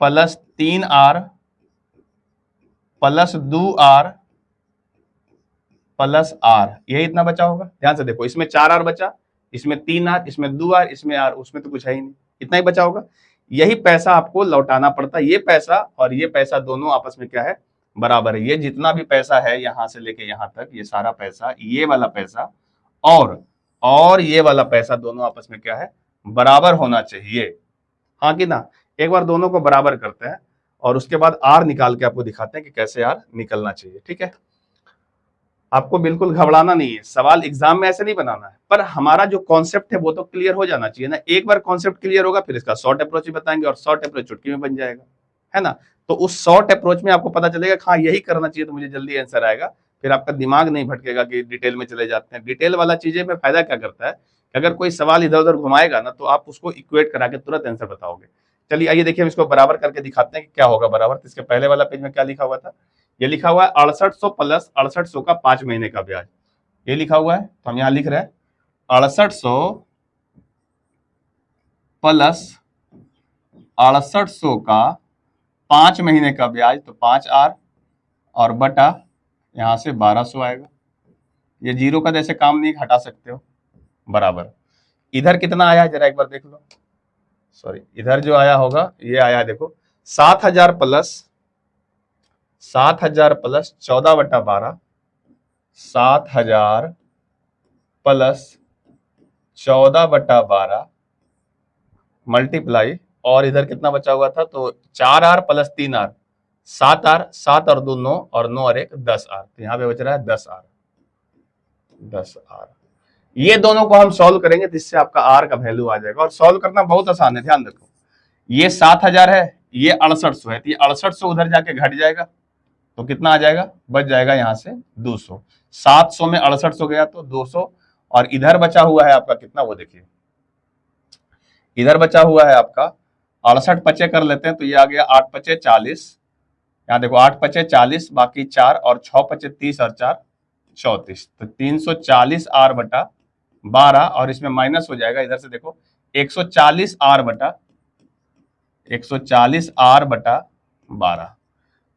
plus 3R plus 2R plus R, यही इतना बचा होगा। ध्यान से देखो, इसमें 4R बचा, इसमें 3R, इसमें 2R, इसमें R, उसमें तो कुछ है ही नहीं, इतना ही बचा होगा। यही पैसा आपको लौटाना पड़ता, ये पैसा और ये पैसा दोनों आपस में क्या है, बराबर है। ये जितना भी पैसा है यहां से लेके यहां तक, ये सारा पैसा, ये वाला पैसा और ये वाला पैसा दोनों आपस में क्या है, बराबर होना चाहिए, हाँ कि ना। एक बार दोनों को बराबर करते हैं और उसके बाद R निकाल के आपको दिखाते हैं कि कैसे R निकलना चाहिए, ठीक है। आपको बिल्कुल घबराना नहीं है, सवाल एग्जाम में ऐसे नहीं बनाना है, पर हमारा जो कॉन्सेप्ट है वो तो क्लियर हो जाना चाहिए ना। एक बार कॉन्सेप्ट क्लियर होगा फिर इसका शॉर्ट अप्रोच ही बताएंगे और शॉर्ट अप्रोच चुटकी में बन जाएगा। है ना। तो उस शॉर्ट अप्रोच में आपको पता चलेगा हाँ यही करना चाहिए तो मुझे जल्दी आंसर आएगा, फिर आपका दिमाग नहीं भटकेगा कि डिटेल में चले जाते हैं। डिटेल वाला चीजें में फायदा क्या करता है कि अगर कोई सवाल इधर उधर घुमाएगा ना तो आप उसको इक्वेट करा के तुरंत आंसर बताओगे। चलिए आइए देखिए हम इसको बराबर करके दिखाते हैं कि क्या होगा बराबर। तो इसके पहले वाला पेज में क्या लिखा हुआ था, ये लिखा हुआ है 6800 प्लस 6800 का 5 महीने का ब्याज, ये लिखा हुआ है। तो हम यहाँ लिख रहे हैं 6800 प्लस 6800 का 5 महीने का ब्याज, तो 5R और बटा यहां से 1200 आएगा। ये जीरो का जैसे काम नहीं हटा सकते हो, बराबर। इधर कितना आया जरा एक बार देख लो, सॉरी इधर जो आया होगा ये आया देखो 7000 प्लस 14/12, 7000 प्लस 14/12 मल्टीप्लाई, और इधर कितना बचा हुआ था तो 4R प्लस 3R, 7R, 7 और 2 9 और 9 और 1 10R, तो यहाँ पे बच रहा है 10R। ये दोनों को हम सॉल्व करेंगे जिससे आपका R का वैल्यू आ जाएगा, और सॉल्व करना बहुत आसान है। ध्यान रखो ये 7000 है, ये 6800 है, तो ये 6800 उधर जाके घट जाएगा तो कितना आ जाएगा, बच जाएगा यहाँ से 200। 700 में 6800 गया तो 200, और इधर बचा हुआ है आपका कितना वो देखिए, इधर बचा हुआ है आपका 68 पचे कर लेते हैं तो ये आ गया 8 पचे 40, यहाँ देखो 8 पचे 40, बाकी 4 और 6 पचे 30 और 4 34, तो 340R बटा 12, और इसमें माइनस हो जाएगा इधर से देखो 140R बटा 12।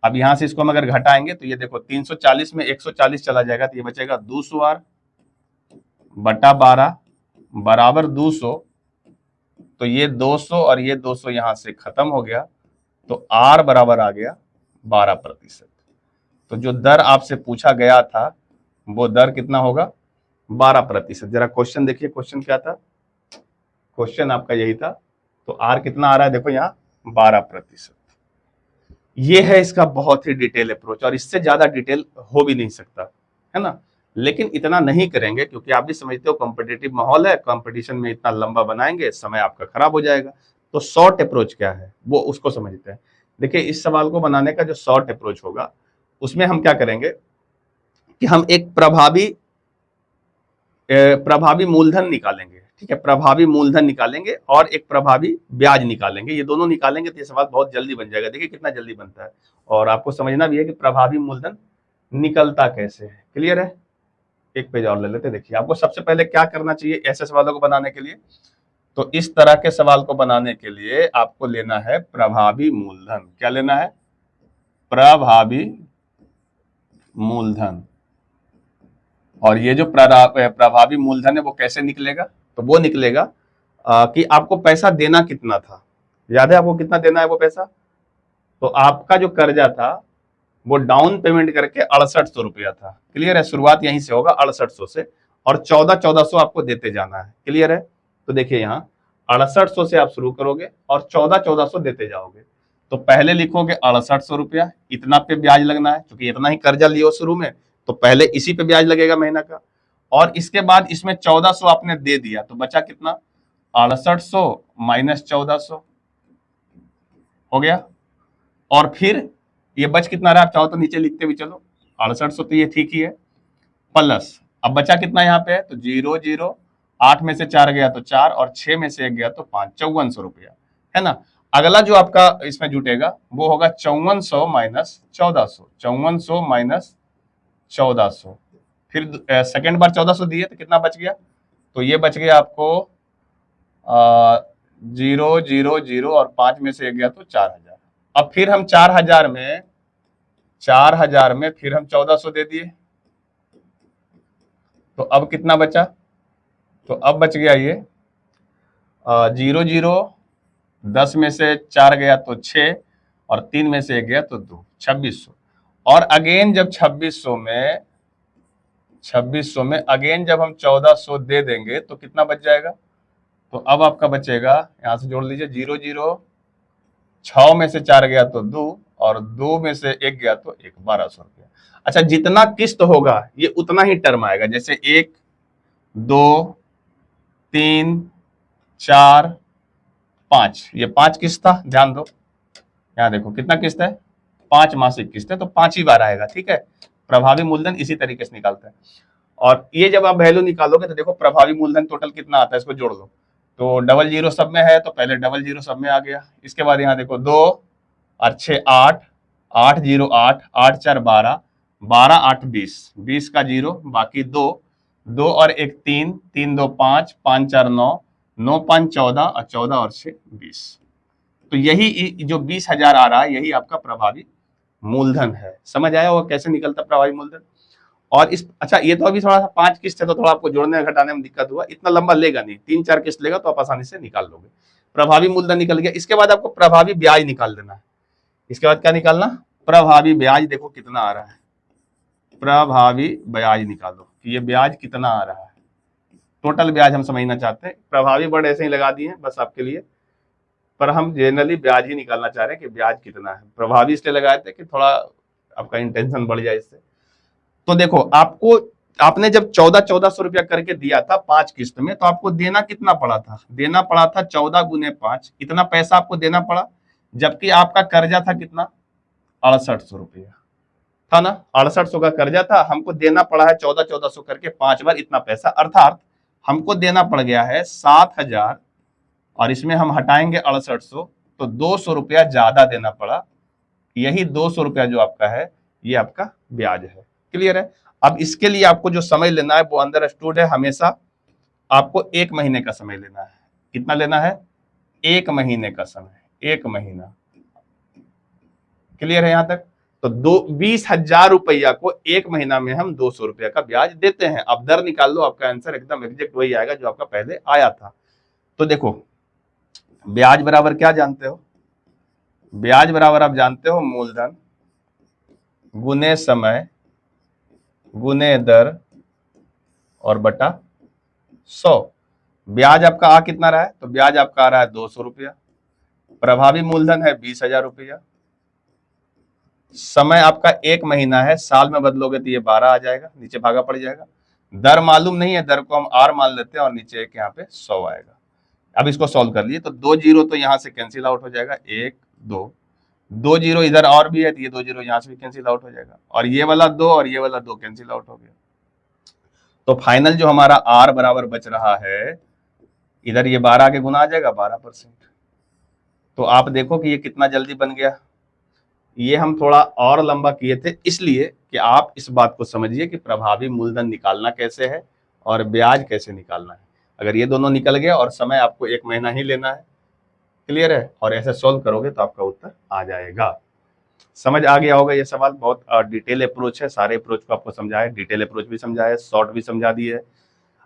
अब यहां से इसको हम अगर घटाएंगे तो ये देखो 340 में 140 चला जाएगा तो ये बचेगा 200R बटा 12 बराबर 200, तो ये 200 और ये 200 यहां से खत्म हो गया, तो R बराबर आ गया 12%। तो जो दर आपसे पूछा गया था वो दर कितना होगा, 12%। जरा क्वेश्चन देखिए, क्वेश्चन क्या था, क्वेश्चन आपका यही था। तो R कितना आ रहा है देखो यहाँ 12%। ये है इसका बहुत ही डिटेल अप्रोच, और इससे ज्यादा डिटेल हो भी नहीं सकता, है ना। लेकिन इतना नहीं करेंगे क्योंकि आप भी समझते हो कॉम्पिटिटिव माहौल है, कंपटीशन में इतना लंबा बनाएंगे समय आपका खराब हो जाएगा। तो शॉर्ट अप्रोच क्या है वो उसको समझते हैं। देखिए इस सवाल को बनाने का जो शॉर्ट अप्रोच होगा उसमें हम क्या करेंगे कि हम एक प्रभावी मूलधन निकालेंगे, ठीक है, प्रभावी मूलधन निकालेंगे और एक प्रभावी ब्याज निकालेंगे। ये दोनों निकालेंगे तो ये सवाल बहुत जल्दी बन जाएगा। देखिए कितना जल्दी बनता है, और आपको समझना भी है कि प्रभावी मूलधन निकलता कैसे है। क्लियर है, एक पेज और ले लेते हैं। देखिए आपको सबसे पहले क्या करना चाहिए ऐसे सवालों को बनाने के लिए, तो इस तरह के सवाल को बनाने के लिए आपको लेना है प्रभावी मूलधन। क्या लेना है, प्रभावी मूलधन। और ये जो प्रभावी मूलधन है वो कैसे निकलेगा, तो वो निकलेगा कि आपको पैसा देना कितना था। याद है आपको कितना देना है वो पैसा, तो आपका जो कर्जा था वो डाउन पेमेंट करके 6800 रुपया था। क्लियर है, शुरुआत यहीं से होगा 6800 से, और 1400 आपको देते जाना है। क्लियर है, तो देखिए यहाँ 6800 से आप शुरू करोगे और 1400 देते जाओगे। तो पहले लिखोगे 6800 रुपया, इतना पे ब्याज लगना है क्योंकि इतना ही कर्जा लियो शुरू में, तो पहले इसी पे ब्याज लगेगा महीना का। और इसके बाद इसमें 1400 आपने दे दिया तो बचा कितना, 6800 माइनस 1400 हो गया। और फिर ये बच कितना रहा, आप चाहो तो नीचे लिखते भी चलो, 6800 तो ये ठीक ही है, प्लस अब बचा कितना यहाँ पे है तो 0 0, 8 में से 4 गया तो 4 और 6 में से 1 गया तो 5, 5400 रुपया, है ना। अगला जो आपका इसमें जुटेगा वो होगा 5400 माइनस 1400, 5400 माइनस 1400। फिर सेकेंड बार 1400 दिए तो कितना बच गया, तो ये बच गया आपको 0 0 0 और 5 में से 1 गया तो 4000। अब फिर हम 4000 में फिर हम 1400 दे दिए, तो अब कितना बचा, तो अब बच गया ये 0 0, 10 में से 4 गया तो 6 और 3 में से 1 गया तो 2, 2600। और अगेन जब 2600 में अगेन जब हम 1400 दे देंगे तो कितना बच जाएगा, तो अब आपका बचेगा, यहां से जोड़ लीजिए 0 0, 6 में से 4 गया तो 2 और 2 में से 1 गया तो 1, 1200 रुपया। अच्छा जितना किस्त होगा ये उतना ही टर्म आएगा, जैसे 1 2 3 4 5, ये 5 किस्त था, ध्यान दो यहाँ देखो कितना किस्त है, 5 मासिक किस्त है, तो 5 ही बार आएगा, ठीक है। प्रभावी मूलधन इसी तरीके से निकालते हैं। और ये जब आप वैल्यू निकालोगे तो देखो प्रभावी मूलधन टोटल कितना आता है, इसको जोड़ लो। तो डबल जीरो सब में है, तो पहले डबल जीरो सब में आ गया। इसके बाद यहाँ देखो 2 और 6 8, 8 0 8, 8 4 12, 12 8 20, 20 का जीरो, बाकी 2, 2 और 1 3, 3 2 5, 5 4 9, 9 5 14 और 14 और 6 20। तो यही जो 20,000 आ रहा है यही आपका प्रभावी मूलधन है। समझ आया होगा कैसे निकलता प्रभावी मूलधन। और इस अच्छा ये तो अभी थोड़ा सा 5 किस्त है तो थोड़ा आपको जोड़ने घटाने में दिक्कत हुआ, इतना लंबा लेगा नहीं, 3-4 किस्त लेगा तो आप आसानी से निकाल लोगे। प्रभावी मूलधन निकल गया। इसके बाद आपको प्रभावी ब्याज निकाल देना है। इसके बाद क्या निकालना, प्रभावी ब्याज। देखो कितना आ रहा है, प्रभावी ब्याज निकालो कि ये ब्याज कितना आ रहा है। टोटल ब्याज हम समझना चाहते हैं, प्रभावी वर्ड ऐसे ही लगा दिए हैं बस आपके लिए, पर हम जनरली ब्याज ही निकालना चाह रहे हैं कि ब्याज कितना है। प्रभावी इसलिए लगाए थे कि थोड़ा आपका इंटेंशन बढ़ जाए इससे। तो देखो आपने जब 1400 रुपया करके दिया था 5 किस्त में, तो आपको देना कितना पड़ा था, देना पड़ा था 14 गुने 5, इतना पैसा आपको देना पड़ा। जबकि आपका कर्जा था कितना, 6800 रुपया था ना, 6800 का कर्जा था, हमको देना पड़ा है 1400 करके 5 बार इतना पैसा, अर्थात हमको देना पड़ गया है 7000, और इसमें हम हटाएंगे 6800, तो 200 रुपया ज्यादा देना पड़ा। यही 200 रुपया जो आपका है ये आपका ब्याज है। क्लियर है। अब इसके लिए आपको जो समय लेना है वो अंडरस्टूड है, हमेशा आपको 1 महीने का समय लेना है। कितना लेना है, 1 महीने का समय, 1 महीना। क्लियर है यहां तक। तो 20,000 रुपया को 1 महीना में हम 200 रुपया का ब्याज देते हैं। अब दर निकाल लो, आपका आंसर एकदम एग्जैक्ट वही आएगा जो आपका पहले आया था। तो देखो ब्याज बराबर क्या जानते हो, ब्याज बराबर आप जानते हो मूलधन गुने समय गुने दर और बटा 100। ब्याज आपका आ कितना रहा है, तो ब्याज आपका आ रहा है 200 रुपया। प्रभावी मूलधन है 20,000 रुपया। समय आपका 1 महीना है, साल में बदलोगे तो ये 12 आ जाएगा, नीचे भागा पड़ जाएगा। दर मालूम नहीं है, दर को हम आर मान लेते हैं और नीचे एक यहाँ पे 100 आएगा। अब इसको सॉल्व कर लिए तो 2 जीरो तो यहाँ से कैंसिल आउट हो जाएगा, 1 2, 2 जीरो इधर और भी है तो ये 2 जीरो यहाँ से भी कैंसिल आउट हो जाएगा, और ये वाला 2 और ये वाला 2 कैंसिल आउट हो गया। तो फाइनल जो हमारा आर बराबर बच रहा है, इधर ये 12 के गुना आ जाएगा 12%। तो आप देखो कि ये कितना जल्दी बन गया। ये हम थोड़ा और लंबा किए थे इसलिए कि आप इस बात को समझिए कि प्रभावी मूलधन निकालना कैसे है और ब्याज कैसे निकालना है। अगर ये दोनों निकल गया और समय आपको 1 महीना ही लेना है, क्लियर है, और ऐसे सॉल्व करोगे तो आपका उत्तर आ जाएगा। समझ आ गया होगा ये सवाल। बहुत डिटेल अप्रोच है, सारे अप्रोच को आपको समझाया, डिटेल अप्रोच भी समझाया, शॉर्ट भी समझा दिए।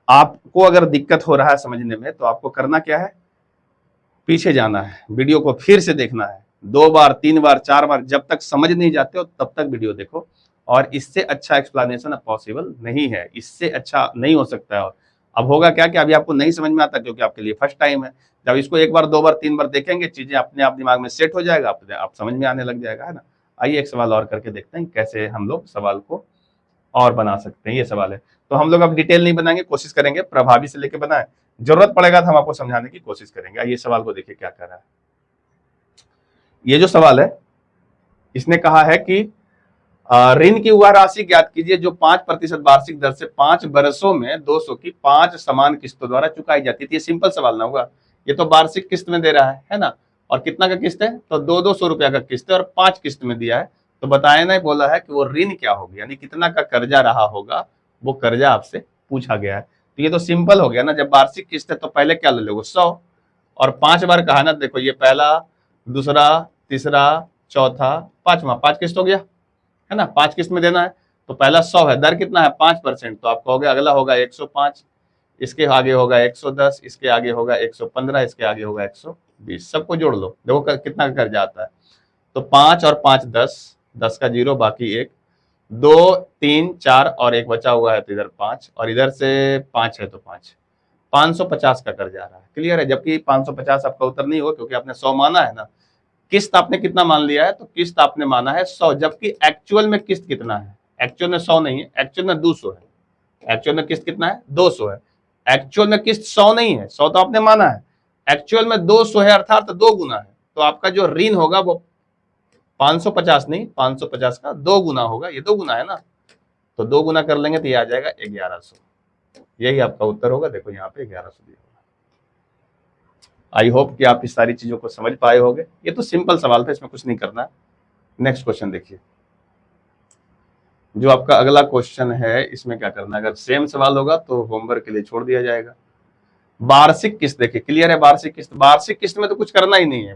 आपको अगर दिक्कत हो रहा है समझने में तो आपको करना क्या है, पीछे जाना है, वीडियो को फिर से देखना है 2 बार 3 बार 4 बार, जब तक समझ नहीं जाते हो तब तक वीडियो देखो। और इससे अच्छा एक्सप्लेनेशन पॉसिबल नहीं है, इससे अच्छा नहीं हो सकता है। और अब होगा क्या कि अभी आपको नहीं समझ में आता क्योंकि आपके लिए फर्स्ट टाइम है। जब इसको 1 बार 2 बार 3 बार देखेंगे चीजें अपने आप दिमाग में सेट हो जाएगा, आप समझ में आने लग जाएगा, है ना। आइए एक सवाल और करके देखते हैं कैसे हम लोग सवाल को और बना सकते हैं। ये सवाल है तो हम लोग अब डिटेल नहीं बनाएंगे, कोशिश करेंगे प्रभावी से लेके बनाए, जरूरत पड़ेगा तो हम आपको समझाने की कोशिश करेंगे। आइए सवाल को देखिए क्या कर रहा है। ये जो सवाल है इसने कहा है कि ऋण की वह राशि ज्ञात कीजिए जो 5% वार्षिक दर से 5 वर्षों में 200 की 5 समान किस्तों द्वारा चुकाई जाती है। ये सिंपल सवाल ना होगा, ये तो वार्षिक किस्त में दे रहा है ना। और कितना का किस्त है, तो 200 रुपया का किस्त है और 5 किस्त में दिया है। तो बताया नहीं, बोला है कि वो ऋण क्या होगी, यानी कितना का कर्जा रहा होगा, वो कर्जा आपसे पूछा गया है। तो ये तो सिंपल हो गया ना, जब वार्षिक किस्त है तो पहले क्या ले लोगे 100, और 5 बार कहा ना, देखो ये पहला दूसरा तीसरा चौथा पांचवा, 5 किस्त हो गया है ना, 5 किस्त में देना है। तो पहला 100 है, दर कितना है 5%, तो आपका हो गया, अगला होगा 105, इसके आगे होगा 110, इसके आगे होगा 115, इसके आगे होगा 120। सबको जोड़ लो, देखो कितना कर्जा आता है। तो 5 और 5 10, 10 का जीरो, बाकी 1 2 3 4 और 1 बचा हुआ है, तो इधर 5 और इधर से 5 है तो 5, 550 का कर्जा आ रहा है। क्लियर है। जबकि 550 आपका उत्तर नहीं होगा क्योंकि आपने 100 माना है ना। किस्त आपने कितना मान लिया है, तो किस्त आपने माना है 100, जबकि एक्चुअल में किस्त कितना है, एक्चुअल में 100 नहीं है, एक्चुअल में 200 है। एक्चुअल में किस्त कितना है, 200 है। एक्चुअल में किस्त 100 नहीं है, 100 तो आपने माना है, एक्चुअल में 200 है, अर्थात 2 गुना है। तो आपका जो ऋण होगा वो 550 नहीं, 550 का 2 गुना होगा, ये 2 गुना है ना, तो 2 गुना कर लेंगे तो ये आ जाएगा 1100। यही आपका उत्तर होगा। देखो यहाँ पे 1100 दिया होगा। आई होप कि आप इस सारी चीजों को समझ पाए होंगे। ये तो सिंपल सवाल था, इसमें कुछ नहीं करना है। नेक्स्ट क्वेश्चन देखिए, जो आपका अगला क्वेश्चन है इसमें क्या करना है, अगर सेम सवाल होगा तो होमवर्क के लिए छोड़ दिया जाएगा। वार्षिक किस्त, देखिए क्लियर है, वार्षिक किस्त, वार्षिक किस्त में तो कुछ करना ही नहीं है,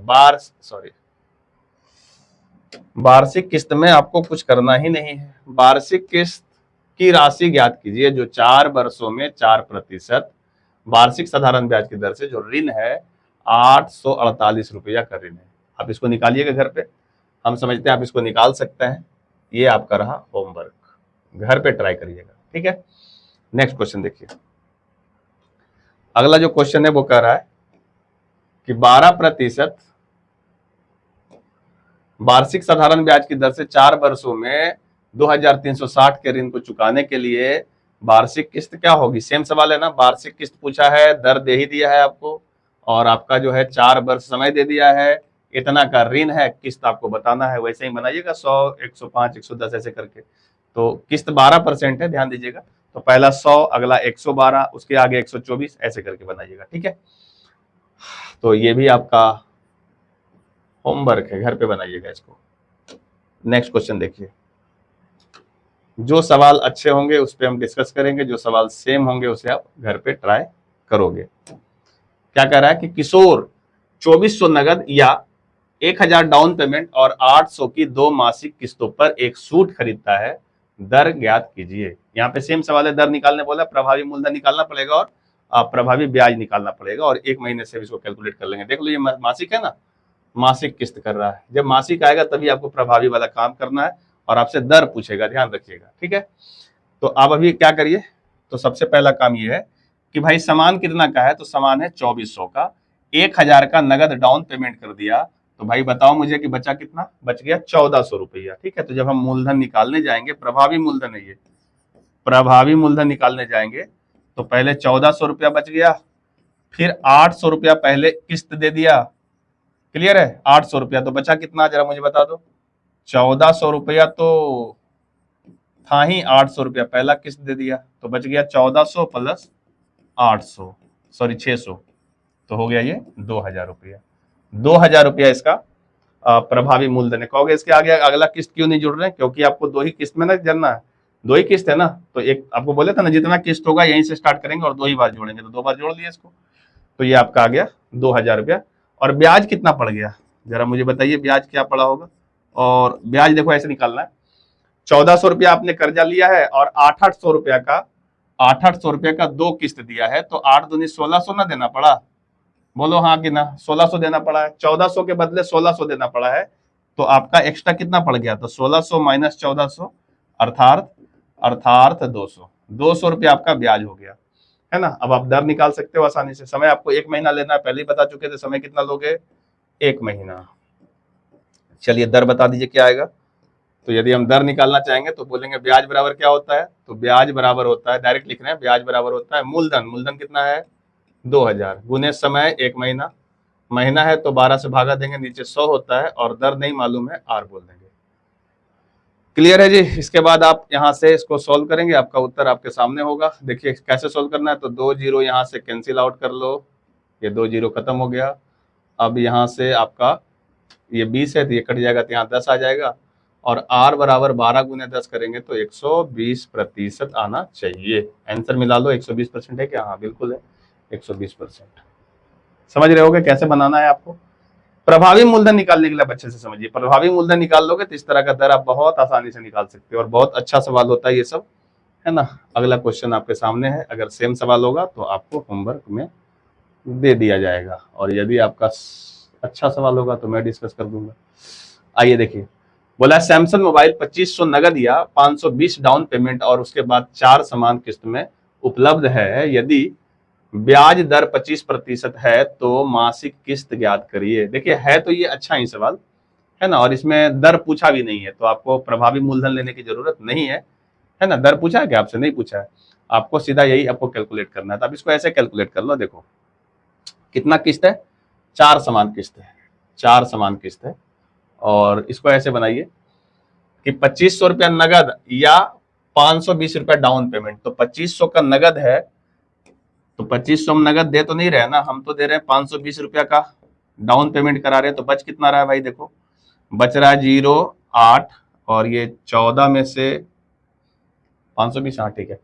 वार्षिक किस्त में आपको कुछ करना ही नहीं है। वार्षिक किस्त की राशि ज्ञात कीजिए जो 4 वर्षों में 4% वार्षिक साधारण ब्याज की दर से जो ऋण है 848 रुपया का ऋण है। आप इसको निकालिएगा घर पे, हम समझते हैं आप इसको निकाल सकते हैं। ये आपका रहा होमवर्क, घर पे ट्राई करिएगा, ठीक है। नेक्स्ट क्वेश्चन देखिए, अगला जो क्वेश्चन है वो कह रहा है कि 12% वार्षिक साधारण ब्याज की दर से 4 वर्षों में 2360 के ऋण को चुकाने के लिए वार्षिक किस्त क्या होगी। सेम सवाल है ना, वार्षिक किस्त पूछा है, दर दे ही दिया है आपको, और आपका जो है 4 वर्ष समय दे दिया है, इतना का ऋण है, किस्त आपको बताना है। वैसे ही बनाइएगा 100, 105, 110 ऐसे करके। तो किस्त 12% है, ध्यान दीजिएगा। तो पहला 100, अगला 112, उसके आगे 124 ऐसे करके बनाइएगा, ठीक है। तो ये भी आपका होमवर्क है, घर पे बनाइएगा इसको। नेक्स्ट क्वेश्चन देखिए, जो सवाल अच्छे होंगे उस पर हम डिस्कस करेंगे, जो सवाल सेम होंगे उसे आप घर पे ट्राई करोगे। क्या कह रहा है कि किशोर 2400 नगद या 1000 डाउन पेमेंट और 800 की 2 मासिक किस्तों पर एक सूट खरीदता है, दर ज्ञात कीजिए। यहाँ पे सेम सवाल है, दर निकालने बोला, प्रभावी मूलधन निकालना पड़ेगा और प्रभावी ब्याज निकालना पड़ेगा, और 1 महीने से इसको कैलकुलेट कर लेंगे। देख लो ये मासिक है ना, मासिक किस्त कर रहा है। जब मासिक आएगा तभी आपको प्रभावी वाला काम करना है, और आपसे दर पूछेगा, ध्यान रखिएगा, ठीक है। तो आप अभी क्या करिए, तो सबसे पहला काम ये है कि भाई सामान कितना का है, तो सामान है 2400 का, 1000 का नगद डाउन पेमेंट कर दिया, तो भाई बताओ मुझे कि बचा कितना, बच गया 1400 रुपया, ठीक है। तो जब हम मूलधन निकालने जाएंगे, प्रभावी मूलधन है ये, प्रभावी मूलधन निकालने जाएंगे तो पहले 1400 रुपया बच गया, फिर 800 रुपया पहले किस्त दे दिया, क्लियर है, 800 रुपया, तो बचा कितना जरा मुझे बता दो। 1400 रुपया तो था ही, 800 रुपया पहला किस्त दे दिया, तो बच गया 1400 प्लस 800, सॉरी 600, तो हो गया ये 2000 रुपया। 2000 रुपया इसका प्रभावी मूलधन है। कहोगे इसके आगे अगला किस्त क्यों नहीं जुड़ रहे हैं, क्योंकि आपको 2 ही किस्त में ना जानना है, 2 ही किस्त है ना, तो एक आपको बोले था ना जितना किस्त होगा यहीं से स्टार्ट करेंगे और 2 ही बार जोड़ेंगे, तो 2 बार जोड़ लिया इसको, तो ये आपका आ गया 2000 रुपया। और ब्याज कितना पड़ गया जरा मुझे बताइए, ब्याज क्या पड़ा होगा। और ब्याज देखो ऐसे निकालना है, 1400 रुपया आपने कर्जा लिया है और 800 रुपया का 800 रुपया का 2 किस्त दिया है, तो 8 दूनी 1600 ना देना पड़ा, बोलो हाँ कि ना, 1600 देना पड़ा है, 1400 के बदले 1600 देना पड़ा है, तो आपका एक्स्ट्रा कितना पड़ गया, तो 1600 माइनस 1400 अर्थात 200 रुपया आपका ब्याज हो गया, है ना। अब आप दर निकाल सकते हो आसानी से। समय आपको 1 महीना लेना है, पहले ही बता चुके थे, समय कितना लोगे, 1 महीना। चलिए दर बता दीजिए क्या आएगा। तो यदि हम दर निकालना चाहेंगे तो बोलेंगे ब्याज बराबर क्या होता है, तो ब्याज बराबर होता है, डायरेक्ट लिख रहे हैं, ब्याज बराबर होता है मूलधन, मूलधन कितना है 2000 गुने समय 1 महीना, महीना है तो 12 से भागा देंगे, नीचे 100 होता है, और दर नहीं मालूम है, आर बोल देंगे। क्लियर है जी। इसके बाद आप यहाँ से इसको सोल्व करेंगे, आपका उत्तर आपके सामने होगा। देखिए कैसे सोल्व करना है, तो 2 जीरो यहाँ से कैंसिल आउट कर लो, ये 2 जीरो खत्म हो गया। अब यहाँ से आपका ये 20 है तो ये कट जाएगा, तो यहाँ 10 आ जाएगा, और r बराबर 12 गुने 10 करेंगे तो 120% आना चाहिए। आंसर मिला लो, 120% है क्या, हाँ बिल्कुल है 120%। समझ रहे होगे कैसे बनाना है आपको। प्रभावी मूलधन निकालने के लिए अच्छे से समझिए, प्रभावी मूलधन निकाल लोगे तो इस तरह का दर आप बहुत आसानी से निकाल सकते हो, और बहुत अच्छा सवाल होता है ये सब, है ना। अगला क्वेश्चन आपके सामने है, अगर सेम सवाल होगा तो आपको होमवर्क में दे दिया जाएगा, और यदि आपका अच्छा सवाल होगा तो मैं डिस्कस कर दूंगा। आइए देखिए, बोला सैमसंग मोबाइल 2500 नगद या 520 डाउन पेमेंट और उसके बाद 4 समान किस्त में उपलब्ध है, यदि ब्याज दर 25% है तो मासिक किस्त ज्ञात करिए। देखिए है तो ये अच्छा ही सवाल है ना, और इसमें दर पूछा भी नहीं है, तो आपको प्रभावी मूलधन लेने की जरूरत नहीं है, है ना। दर पूछा है क्या आपसे, नहीं पूछा है, आपको सीधा यही आपको कैलकुलेट करना है। तो आप इसको ऐसे कैलकुलेट कर लो, देखो कितना किस्त है, 4 समान किस्त है, 4 समान किस्त है, और इसको ऐसे बनाइए कि 2500 रुपया नगद या 520 रुपया डाउन पेमेंट। तो 2500 का नगद है, तो 2500 हम नगद दे तो नहीं रहे ना, हम तो दे रहे हैं 520 रुपया का डाउन पेमेंट करा रहे हैं। तो बच कितना रहा है भाई, देखो बच रहा है 0.8 और ये 14 में से 520, हाँ ठीक है,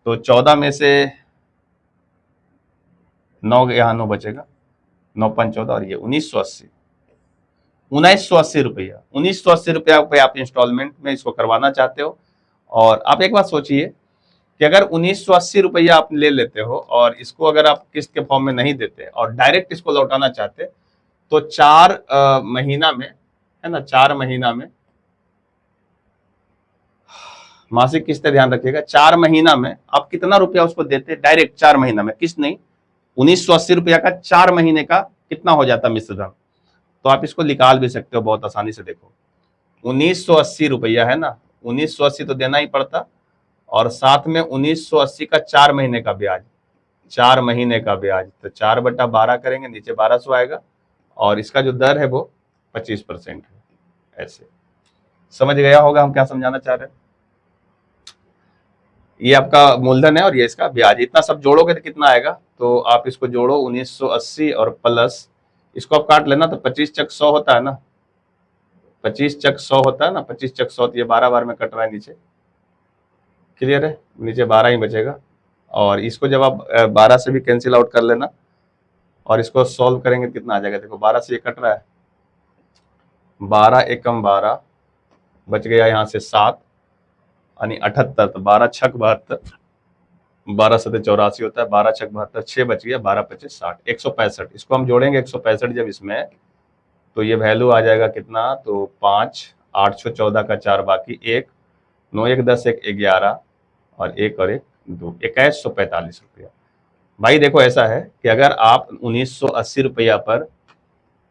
तो 14 में से 9, यहाँ 9 बचेगा, 9×5 = 14 और ये 1980 रुपया 1980 रुपया पे आप इंस्टॉलमेंट में इसको करवाना चाहते हो। और आप एक बात सोचिए कि अगर 1980 रुपया आप ले लेते हो और इसको अगर आप किस्त के फॉर्म में नहीं देते और डायरेक्ट इसको लौटाना चाहते, तो 4 महीना में, है ना, 4 महीना में मासिक किस्त, ध्यान रखिएगा, 4 महीना में आप कितना रुपया उसको देते डायरेक्ट, 4 महीना में, किस्त नहीं, 1980 रुपया का 4 महीने का कितना हो जाता मिश्र धन। तो आप इसको निकाल भी सकते हो बहुत आसानी से। देखो 1980 रुपया है ना, 1980 तो देना ही पड़ता, और साथ में 1980 का 4 महीने का ब्याज, 4 महीने का ब्याज, तो 4/12 करेंगे, नीचे 1200 आएगा, और इसका जो दर है वो 25% है। ऐसे समझ गया होगा हम क्या समझाना चाह रहे हैं। ये आपका मूलधन है और ये इसका ब्याज, इतना सब जोड़ोगे तो कितना आएगा, तो आप इसको जोड़ो 1980 और प्लस इसको आप काट लेना, तो 25×100 होता है ना, 25×100 होता है ना, 25×100, तो ये 12 बार में कट रहा है नीचे, क्लियर है, नीचे 12 ही बचेगा। और इसको जब आप 12 से भी कैंसिल आउट कर लेना और इसको सॉल्व करेंगे तो कितना आ जाएगा, देखो 12 से ये कट रहा है, 12 एकम 12 बच गया यहाँ से 7 यानी 78, तो 12×6 72, 12×7 84 होता है, 12×6 72, 6 बच गया, 12×5 60, 165। इसको हम जोड़ेंगे 165 जब इसमें, तो ये वैल्यू आ जाएगा कितना, तो 5, 814 का 4 बाकी 1, 9 1 10 1 11 और 1 और 1 2, 2145 रुपया। भाई देखो ऐसा है कि अगर आप 1980 रुपया पर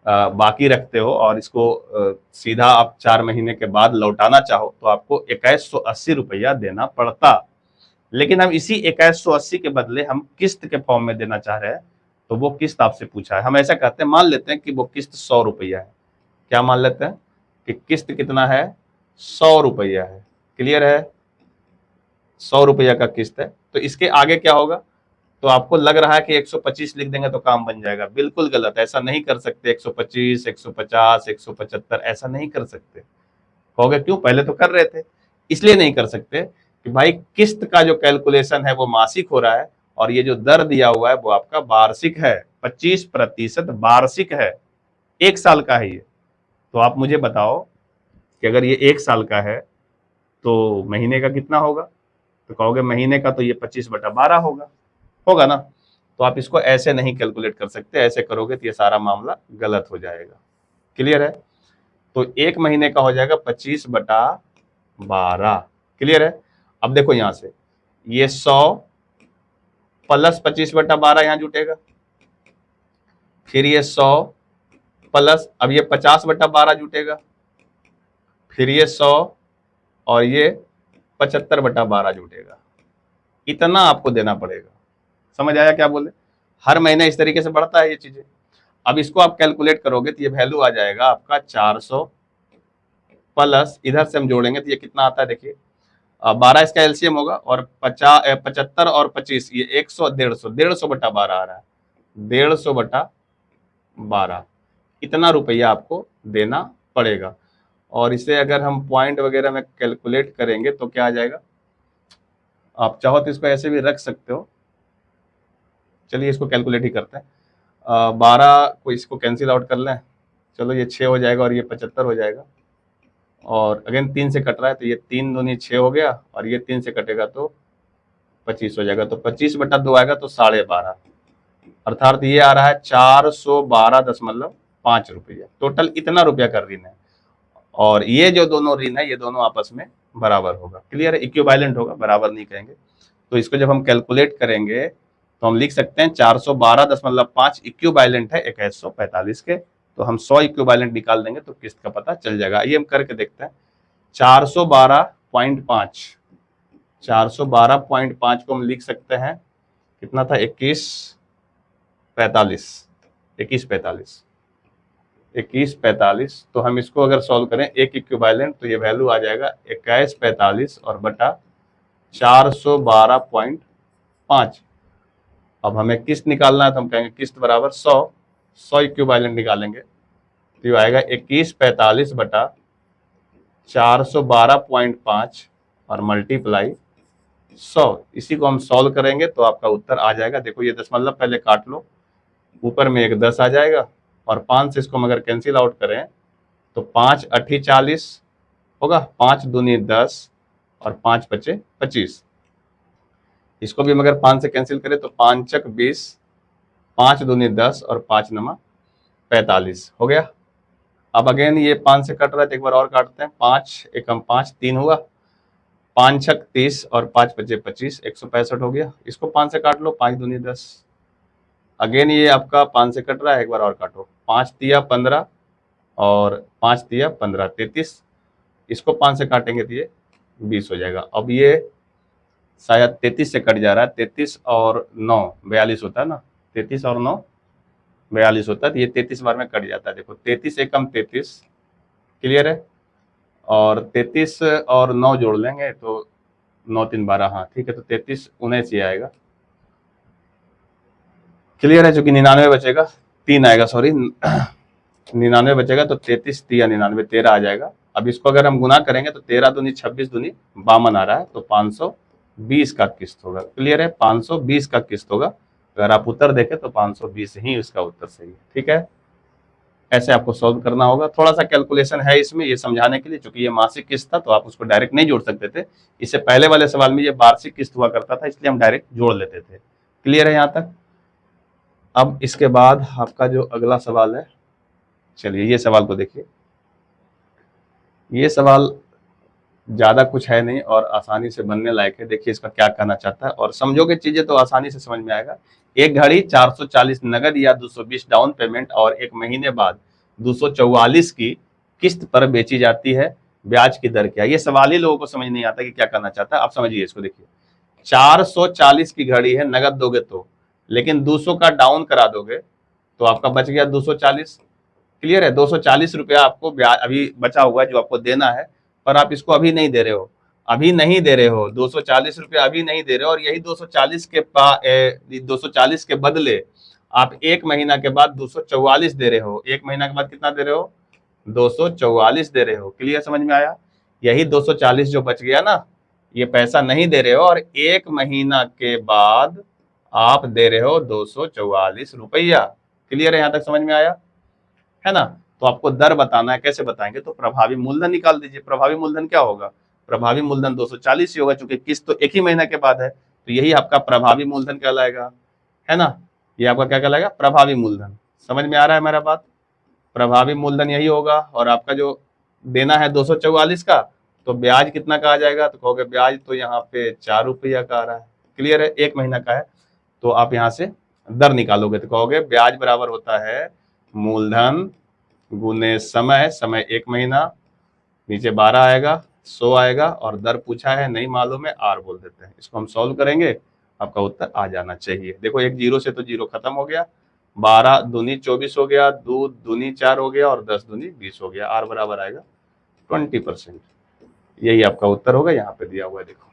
बाकी रखते हो और इसको सीधा आप 4 महीने के बाद लौटाना चाहो, तो आपको 2180 रुपया देना पड़ता। लेकिन हम इसी 2180 के बदले हम किस्त के फॉर्म में देना चाह रहे हैं, तो वो किस्त आपसे पूछा है। हम ऐसा कहते हैं, मान लेते हैं कि वो किस्त 100 रुपया है, क्या मान लेते हैं कि किस्त कितना है, 100 रुपया है, क्लियर है, 100 रुपया का किस्त है। तो इसके आगे क्या होगा, तो आपको लग रहा है कि 125 लिख देंगे तो काम बन जाएगा, बिल्कुल गलत, ऐसा नहीं कर सकते। 125, 150, 175 ऐसा नहीं कर सकते। कहोगे क्यों, पहले तो कर रहे थे। इसलिए नहीं कर सकते कि भाई किस्त का जो कैलकुलेशन है वो मासिक हो रहा है, और ये जो दर दिया हुआ है वो आपका वार्षिक है, 25% वार्षिक है, 1 साल का है ये। तो आप मुझे बताओ कि अगर ये 1 साल का है तो महीने का कितना होगा, तो कहोगे महीने का तो ये 25/12 होगा ना। तो आप इसको ऐसे नहीं कैलकुलेट कर सकते, ऐसे करोगे तो ये सारा मामला गलत हो जाएगा, क्लियर है। तो 1 महीने का हो जाएगा 25/12, क्लियर है। अब देखो यहां से ये 100 प्लस 25/12 यहां जुटेगा, फिर ये 100 प्लस, अब ये 50/12 जुटेगा, फिर ये 100 और ये 75/12 जुटेगा। इतना आपको देना पड़ेगा, समझ आया क्या बोले। हर महीने इस तरीके से बढ़ता है ये चीजें। अब इसको आप कैलकुलेट करोगे तो ये वैल्यू आ जाएगा आपका 400 प्लस, इधर से हम जोड़ेंगे तो ये कितना आता है, देखिए 12 इसका एलसीएम होगा, और 75 और 25 ये 100, 150, 150/12 आ रहा है, 150/12, इतना रुपया आपको देना पड़ेगा। और इसे अगर हम पॉइंट वगैरह में कैलकुलेट करेंगे तो क्या आ जाएगा, आप चाहो तो इसको ऐसे भी रख सकते हो, चलिए इसको कैलकुलेट ही करते हैं। 12 को इसको कैंसिल आउट कर लें, चलो ये 6 हो जाएगा और ये 75 हो जाएगा, और अगेन 3 से कट रहा है तो ये 3 दूनी 6 हो गया, और ये 3 से कटेगा तो 25 हो जाएगा, तो 25/2 आएगा तो 12.5, अर्थात ये आ रहा है 412.5 रुपया। टोटल इतना रुपया का ऋण है, और ये जो दोनों ऋण है ये दोनों आपस में बराबर होगा, क्लियर है, इक्विवेलेंट होगा, बराबर नहीं कहेंगे। तो इसको जब हम कैलकुलेट करेंगे तो हम लिख सकते हैं 412.5 इक्विवेलेंट है 2145 के, तो हम 100 इक्विवेलेंट निकाल देंगे तो किस्त का पता चल जाएगा। ये हम करके देखते हैं। 412.5, 412.5 को हम लिख सकते हैं, कितना था, 2145, 2145। तो हम इसको अगर सॉल्व करें एक इक्विवेलेंट तो ये वैल्यू आ जाएगा 2145 और बटा 412.5। अब हमें किस्त निकालना है तो हम कहेंगे किस्त बराबर 100 इक्विवेलेंट निकालेंगे तो ये आएगा 2145 बटा 412.5 और मल्टीप्लाई 100। इसी को हम सॉल्व करेंगे तो आपका उत्तर आ जाएगा। देखो ये दशमलव पहले काट लो, ऊपर में एक 10 आ जाएगा और 5 से इसको हम अगर कैंसिल आउट करें तो 5 8 40 होगा, 5 दूनी 10 और 5 बचे 25। इसको भी हम अगर 5 से कैंसिल करें तो 5 चक 20, 5 दूनी 10 और 5 नमा 45 हो गया। अब अगेन ये 5 से कट रहा है तो एक बार और काटते हैं, 5 एकम 5 3 हुआ, 5 छक 30 और 5 बचे 25, 165 हो गया। इसको 5 से काट लो, 5 दूनी 10। अगेन ये आपका 5 से कट रहा है, एक बार और काटो, 5 तिया 15 और 5 तिया 15 33। इसको 5 से काटेंगे तो ये 20 हो जाएगा। अब ये शायद 33 से कट जा रहा है, 33 और 9 42 होता है ना, 33 और 9 42 होता है, तो ये 33 बार में कट जाता है। देखो 33 एकम 33, क्लियर है, और 33 और 9 जोड़ लेंगे तो 9 3 12, हाँ ठीक है, तो 33 19 ये आएगा, क्लियर है। चूंकि 99 बचेगा, 3 आएगा, सॉरी 99 बचेगा तो 33 तिया 99 13 आ जाएगा। अब इसको अगर हम गुना करेंगे तो 13 दूनी 26 दूनी 52 आ रहा है, तो 520 का किस्त होगा, क्लियर है, 520 का किस्त होगा। अगर आप उत्तर देखें तो 520 ही इसका उत्तर सही है, ठीक है। ऐसे आपको सॉल्व करना होगा, थोड़ा सा कैलकुलेशन है इसमें ये समझाने के लिए, क्योंकि ये मासिक किस्त था तो आप उसको डायरेक्ट नहीं जोड़ सकते थे। इससे पहले वाले सवाल में ये वार्षिक किस्त हुआ करता था, इसलिए हम डायरेक्ट जोड़ लेते थे, क्लियर है यहाँ तक। अब इसके बाद आपका जो अगला सवाल है, चलिए ये सवाल को देखिए। ये सवाल ज्यादा कुछ है नहीं और आसानी से बनने लायक है। देखिए इसका क्या कहना चाहता है, और समझोगे चीजें तो आसानी से समझ में आएगा। एक घड़ी 440 नगद या 220 डाउन पेमेंट और एक महीने बाद 244 की किस्त पर बेची जाती है, ब्याज की दर क्या है? ये सवाल ही लोगों को समझ नहीं आता कि क्या करना चाहता है। आप समझिए इसको, देखिए 440 की घड़ी है, नगद दोगे तो, लेकिन 200 का डाउन करा दोगे तो आपका बच गया 240, क्लियर है। 240 रुपया आपको ब्याज अभी बचा हुआ है जो आपको देना है, पर आप इसको अभी नहीं दे रहे हो, अभी नहीं दे रहे हो, 240 रुपया अभी नहीं दे रहे हो, और यही 240 के बदले आप एक महीना के बाद 244 दे रहे हो। एक महीना के बाद कितना दे रहे हो? 244 दे रहे हो, क्लियर, समझ में आया। यही 240 जो बच गया ना, ये पैसा नहीं दे रहे हो, और एक महीना के बाद आप दे रहे हो 244 रुपया, क्लियर है, यहां तक समझ में आया है ना। तो आपको दर बताना है, कैसे बताएंगे? तो प्रभावी मूलधन निकाल दीजिए। प्रभावी मूलधन क्या होगा? प्रभावी मूलधन 240 ही होगा, क्योंकि किस्त तो एक ही महीना के बाद है, तो यही आपका प्रभावी मूलधन कहलाएगा, है ना। ये आपका क्या कहलाएगा? प्रभावी मूलधन। समझ में आ रहा है मेरा बात? प्रभावी मूलधन यही होगा, और आपका जो देना है 244 का, तो ब्याज कितना का आ जाएगा? तो कहोगे ब्याज तो यहाँ पे 4 रुपया का आ रहा है, क्लियर है, एक महीना का है, तो आप यहाँ से दर निकालोगे तो कहोगे ब्याज बराबर होता है मूलधन गुने समय, समय एक महीना, नीचे 12 आएगा, 100 आएगा, और दर पूछा है नहीं मालूम है, आर बोल देते हैं। इसको हम सॉल्व करेंगे, आपका उत्तर आ जाना चाहिए। देखो एक जीरो से तो जीरो खत्म हो गया, 12 दूनी 24 हो गया, 2 दूनी 4 हो गया, और 10 दूनी 20 हो गया, आर बराबर आएगा 20%। यही आपका उत्तर होगा, यहाँ पे दिया हुआ है, देखो।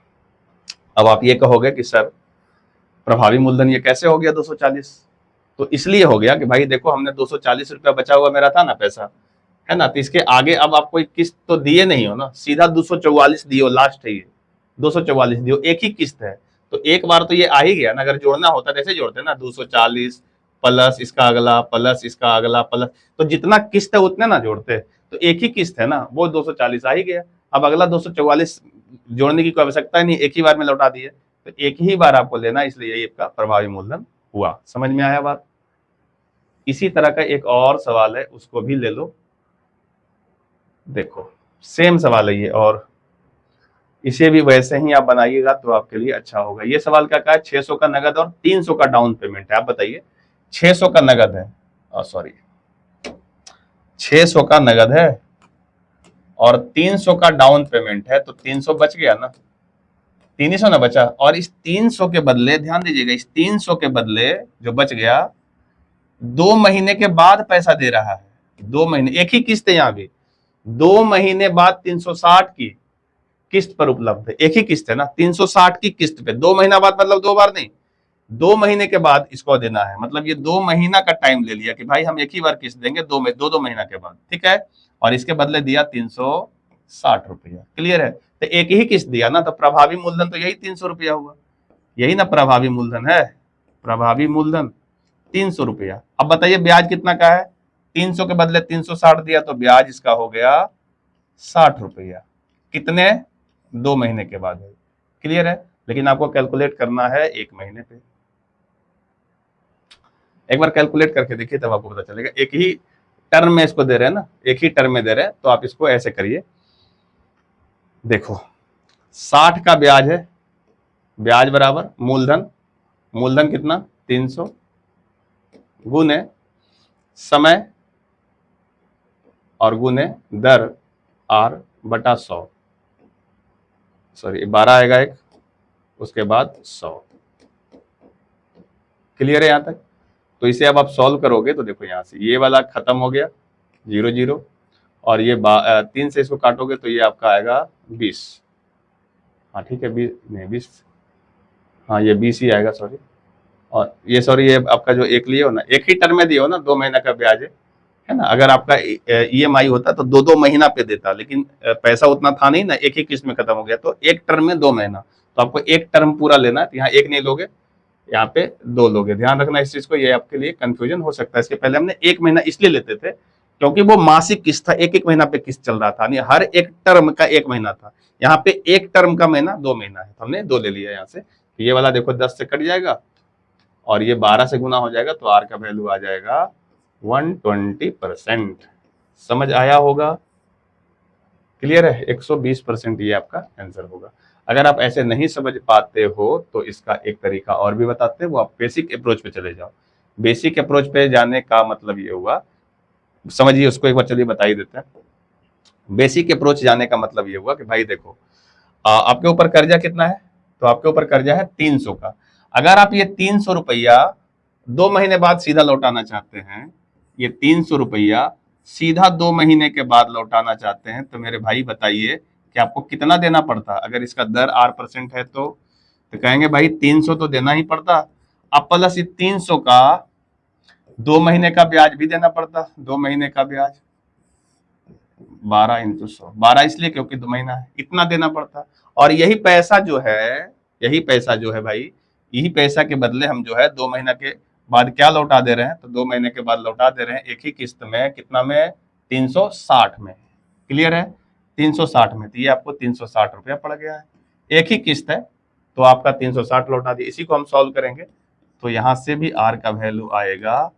अब आप ये कहोगे कि सर प्रभावी मूलधन ये कैसे हो गया 240? तो इसलिए हो गया कि भाई देखो हमने 240 रुपया बचा हुआ मेरा था ना पैसा, है ना, तो इसके आगे अब आप कोई किस्त तो दिए नहीं हो ना, सीधा 244 दियो, लास्ट है ये 244 दियो, एक ही किस्त है, तो एक बार तो ये आ ही गया ना। अगर जोड़ना होता जैसे जोड़ते ना, 240 प्लस इसका अगला प्लस इसका अगला प्लस, तो जितना किस्त है उतने ना जोड़ते, तो एक ही किस्त है ना, वो 240 आ ही गया। अब अगला 244 जोड़ने की कोई आवश्यकता नहीं, एक ही बार में लौटा दिए, तो एक ही बार आपको लेना, इसलिए यही आपका प्रभावी मूलधन हुआ। समझ में आया बात? इसी तरह का एक और सवाल है, उसको भी ले लो। देखो सेम सवाल है ये, और इसे भी वैसे ही आप बनाइएगा तो आपके लिए अच्छा होगा। ये सवाल क्या कहा है? 600 का नगद और 300 का डाउन पेमेंट है। आप बताइए, 600 का नगद है, सॉरी 600 का नगद है और 300 का डाउन पेमेंट है, तो 300 बच गया ना, 300 ना बचा, और इस 300 के बदले, ध्यान दीजिएगा, इस 300 के बदले जो बच गया 2 महीने के बाद पैसा दे रहा है, 2 महीने, एक ही किस्त है यहाँ भी, 2 महीने बाद 360 की किस्त पर उपलब्ध है। एक ही किस्त है ना, 360 की किस्त पे, 2 महीना बाद मतलब 2 बार नहीं, 2 महीने के बाद इसको देना है। मतलब ये 2 महीना का टाइम ले लिया कि भाई हम एक ही बार किस्त देंगे, दो महीना के बाद, ठीक है। और इसके बदले दिया 360 रुपया। क्लियर है? तो एक ही किस्त दिया ना, तो प्रभावी मूलधन तो यही 300 रुपया हुआ, यही ना प्रभावी मूलधन है। प्रभावी मूलधन 300 रुपया। अब बताइए ब्याज कितना का है, 300 के बदले 360 दिया तो ब्याज इसका हो गया 60 रुपया। कितने? 2 महीने के बाद है। क्लियर है? लेकिन आपको कैलकुलेट करना है 1 महीने पे। एक बार कैलकुलेट करके देखिए तब आपको पता चलेगा। एक ही टर्म में इसको दे रहे हैं ना, एक ही टर्म में दे रहे हैं, तो आप इसको ऐसे करिए। देखो 60 का ब्याज है, ब्याज बराबर मूलधन, मूलधन कितना 300 गुने समय और गुने दर आर बटा 100, सॉरी 12 आएगा एक, उसके बाद 100। क्लियर है यहां तक? तो इसे अब आप सॉल्व करोगे तो देखो यहां से ये वाला खत्म हो गया 0 0, और ये 3 से इसको काटोगे तो ये आपका आएगा 20। हाँ ठीक है, 20 नहीं 20, हाँ ये 20 ही आएगा, सॉरी। और ये सॉरी ये आपका जो एक लिए हो ना, एक ही टर्म में दिए हो ना, 2 महीना का ब्याज है ना। अगर आपका EMI होता तो 2 2 महीना पे देता, लेकिन पैसा उतना था नहीं ना, एक ही किस्त में खत्म हो गया, तो एक टर्म में 2 महीना, तो आपको एक टर्म पूरा लेना है। तो यहाँ एक नहीं लोगे, यहाँ पे 2 लोगे। ध्यान रखना इस चीज को, ये आपके लिए कंफ्यूजन हो सकता है। इसके पहले हमने 1 महीना इसलिए लेते थे क्योंकि वो मासिक किस्त था, एक एक महीना पे किस्त चल रहा था, नहीं हर एक टर्म का 1 महीना था। यहाँ पे एक टर्म का महीना 2 महीना है, तो हमने 2 ले लिया यहाँ से। ये वाला देखो 10 से कट जाएगा और ये 12 से गुना हो जाएगा, तो आर का वैल्यू आ जाएगा 120%। समझ आया होगा? क्लियर है? 120% ये आपका आंसर होगा। अगर आप ऐसे नहीं समझ पाते हो तो इसका एक तरीका और भी बताते हैं, वो आप बेसिक अप्रोच पे चले जाओ। बेसिक अप्रोच पे जाने का मतलब ये हुआ, समझिए उसको एक बार, चलिए बता ही देते हैं। बेसिक अप्रोच जाने का मतलब ये हुआ कि भाई देखो आपके ऊपर कर्जा कितना है, तो आपके ऊपर कर्जा है 300 का। अगर आप ये 300 रुपया 2 महीने बाद सीधा लौटाना चाहते हैं, ये 300 रुपया सीधा 2 महीने के बाद लौटाना चाहते हैं, तो मेरे भाई बताइए कि आपको कितना देना पड़ता। अगर इसका दर 8% है तो कहेंगे भाई 300 तो देना ही पड़ता, अब प्लस 300 का 2 महीने का ब्याज भी देना पड़ता। 2 महीने का ब्याज 12 × 100, 12 इसलिए क्योंकि 2 महीना है, इतना देना पड़ता। और यही पैसा जो है भाई, यही पैसा के बदले हम जो है 2 महीना के बाद क्या लौटा दे रहे हैं, तो 2 महीने के बाद लौटा दे रहे हैं एक ही किस्त में। कितना में? 360 में। क्लियर है? 360 में, तो ये आपको 360 रुपया पड़ गया है। एक ही किस्त है तो आपका 360 लौटा दिया। इसी को हम सॉल्व करेंगे, तो यहां से भी आर का वैल्यू आएगा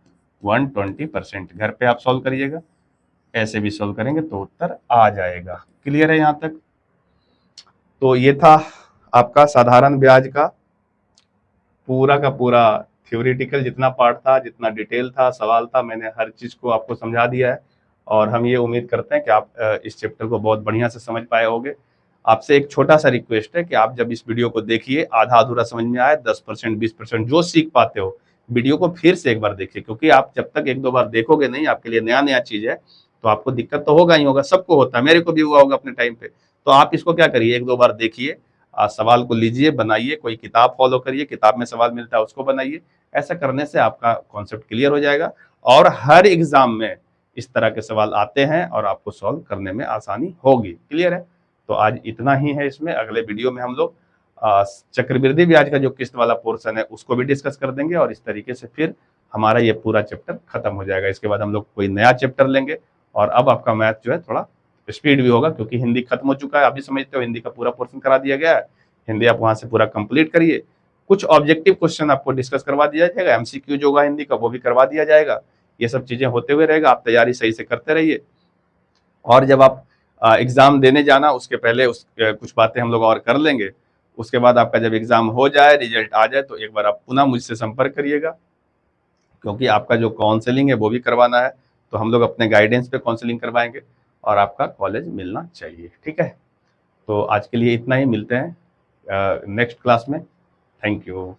120%। घर पे आप सॉल्व करिएगा, ऐसे भी सॉल्व करेंगे तो उत्तर आ जाएगा। क्लियर है यहां तक? तो ये था आपका साधारण ब्याज का पूरा का पूरा थ्योरेटिकल जितना पार्ट था, जितना डिटेल था, सवाल था, मैंने हर चीज को आपको समझा दिया है। और हम ये उम्मीद करते हैं कि आप इस चैप्टर को बहुत बढ़िया से समझ पाए होंगे। आपसे एक छोटा सा रिक्वेस्ट है कि आप जब इस वीडियो को देखिए, आधा अधूरा समझ में आए, 10% 20% जो सीख पाते हो, वीडियो को फिर से एक बार देखिए, क्योंकि आप जब तक 1 2 बार देखोगे नहीं, आपके लिए नया नया चीज है, तो आपको दिक्कत तो होगा ही होगा, सबको होता है, मेरे को भी हुआ होगा अपने टाइम पे। तो आप इसको क्या करिए, 1 2 बार देखिए, सवाल को लीजिए, बनाइए, कोई किताब फॉलो करिए, किताब में सवाल मिलता है उसको बनाइए। ऐसा करने से आपका कॉन्सेप्ट क्लियर हो जाएगा और हर एग्जाम में इस तरह के सवाल आते हैं और आपको सॉल्व करने में आसानी होगी। क्लियर है? तो आज इतना ही है इसमें। अगले वीडियो में हम लोग चक्रवृद्धि ब्याज का जो किस्त वाला पोर्शन है उसको भी डिस्कस कर देंगे, और इस तरीके से फिर हमारा ये पूरा चैप्टर खत्म हो जाएगा। इसके बाद हम लोग कोई नया चैप्टर लेंगे, और अब आपका मैथ जो है थोड़ा स्पीड भी होगा, क्योंकि हिंदी खत्म हो चुका है। अभी समझते हो हिंदी का पूरा पोर्शन करा दिया गया है, हिंदी आप वहां से पूरा कंप्लीट करिए। कुछ ऑब्जेक्टिव क्वेश्चन आपको डिस्कस करवा दिया जाएगा, MCQ जो होगा हिंदी का वो भी करवा दिया जाएगा। ये सब चीजें होते हुए रहेगा, आप तैयारी सही से करते रहिए। और जब आप एग्जाम देने जाना उसके पहले कुछ बातें हम लोग और कर लेंगे। उसके बाद आपका जब एग्जाम हो जाए, रिजल्ट आ जाए, तो एक बार आप पुनः मुझसे संपर्क करिएगा, क्योंकि आपका जो काउंसलिंग है वो भी करवाना है। तो हम लोग अपने गाइडेंस पे काउंसलिंग करवाएंगे और आपका कॉलेज मिलना चाहिए। ठीक है? तो आज के लिए इतना ही, मिलते हैं नेक्स्ट क्लास में। Thank you.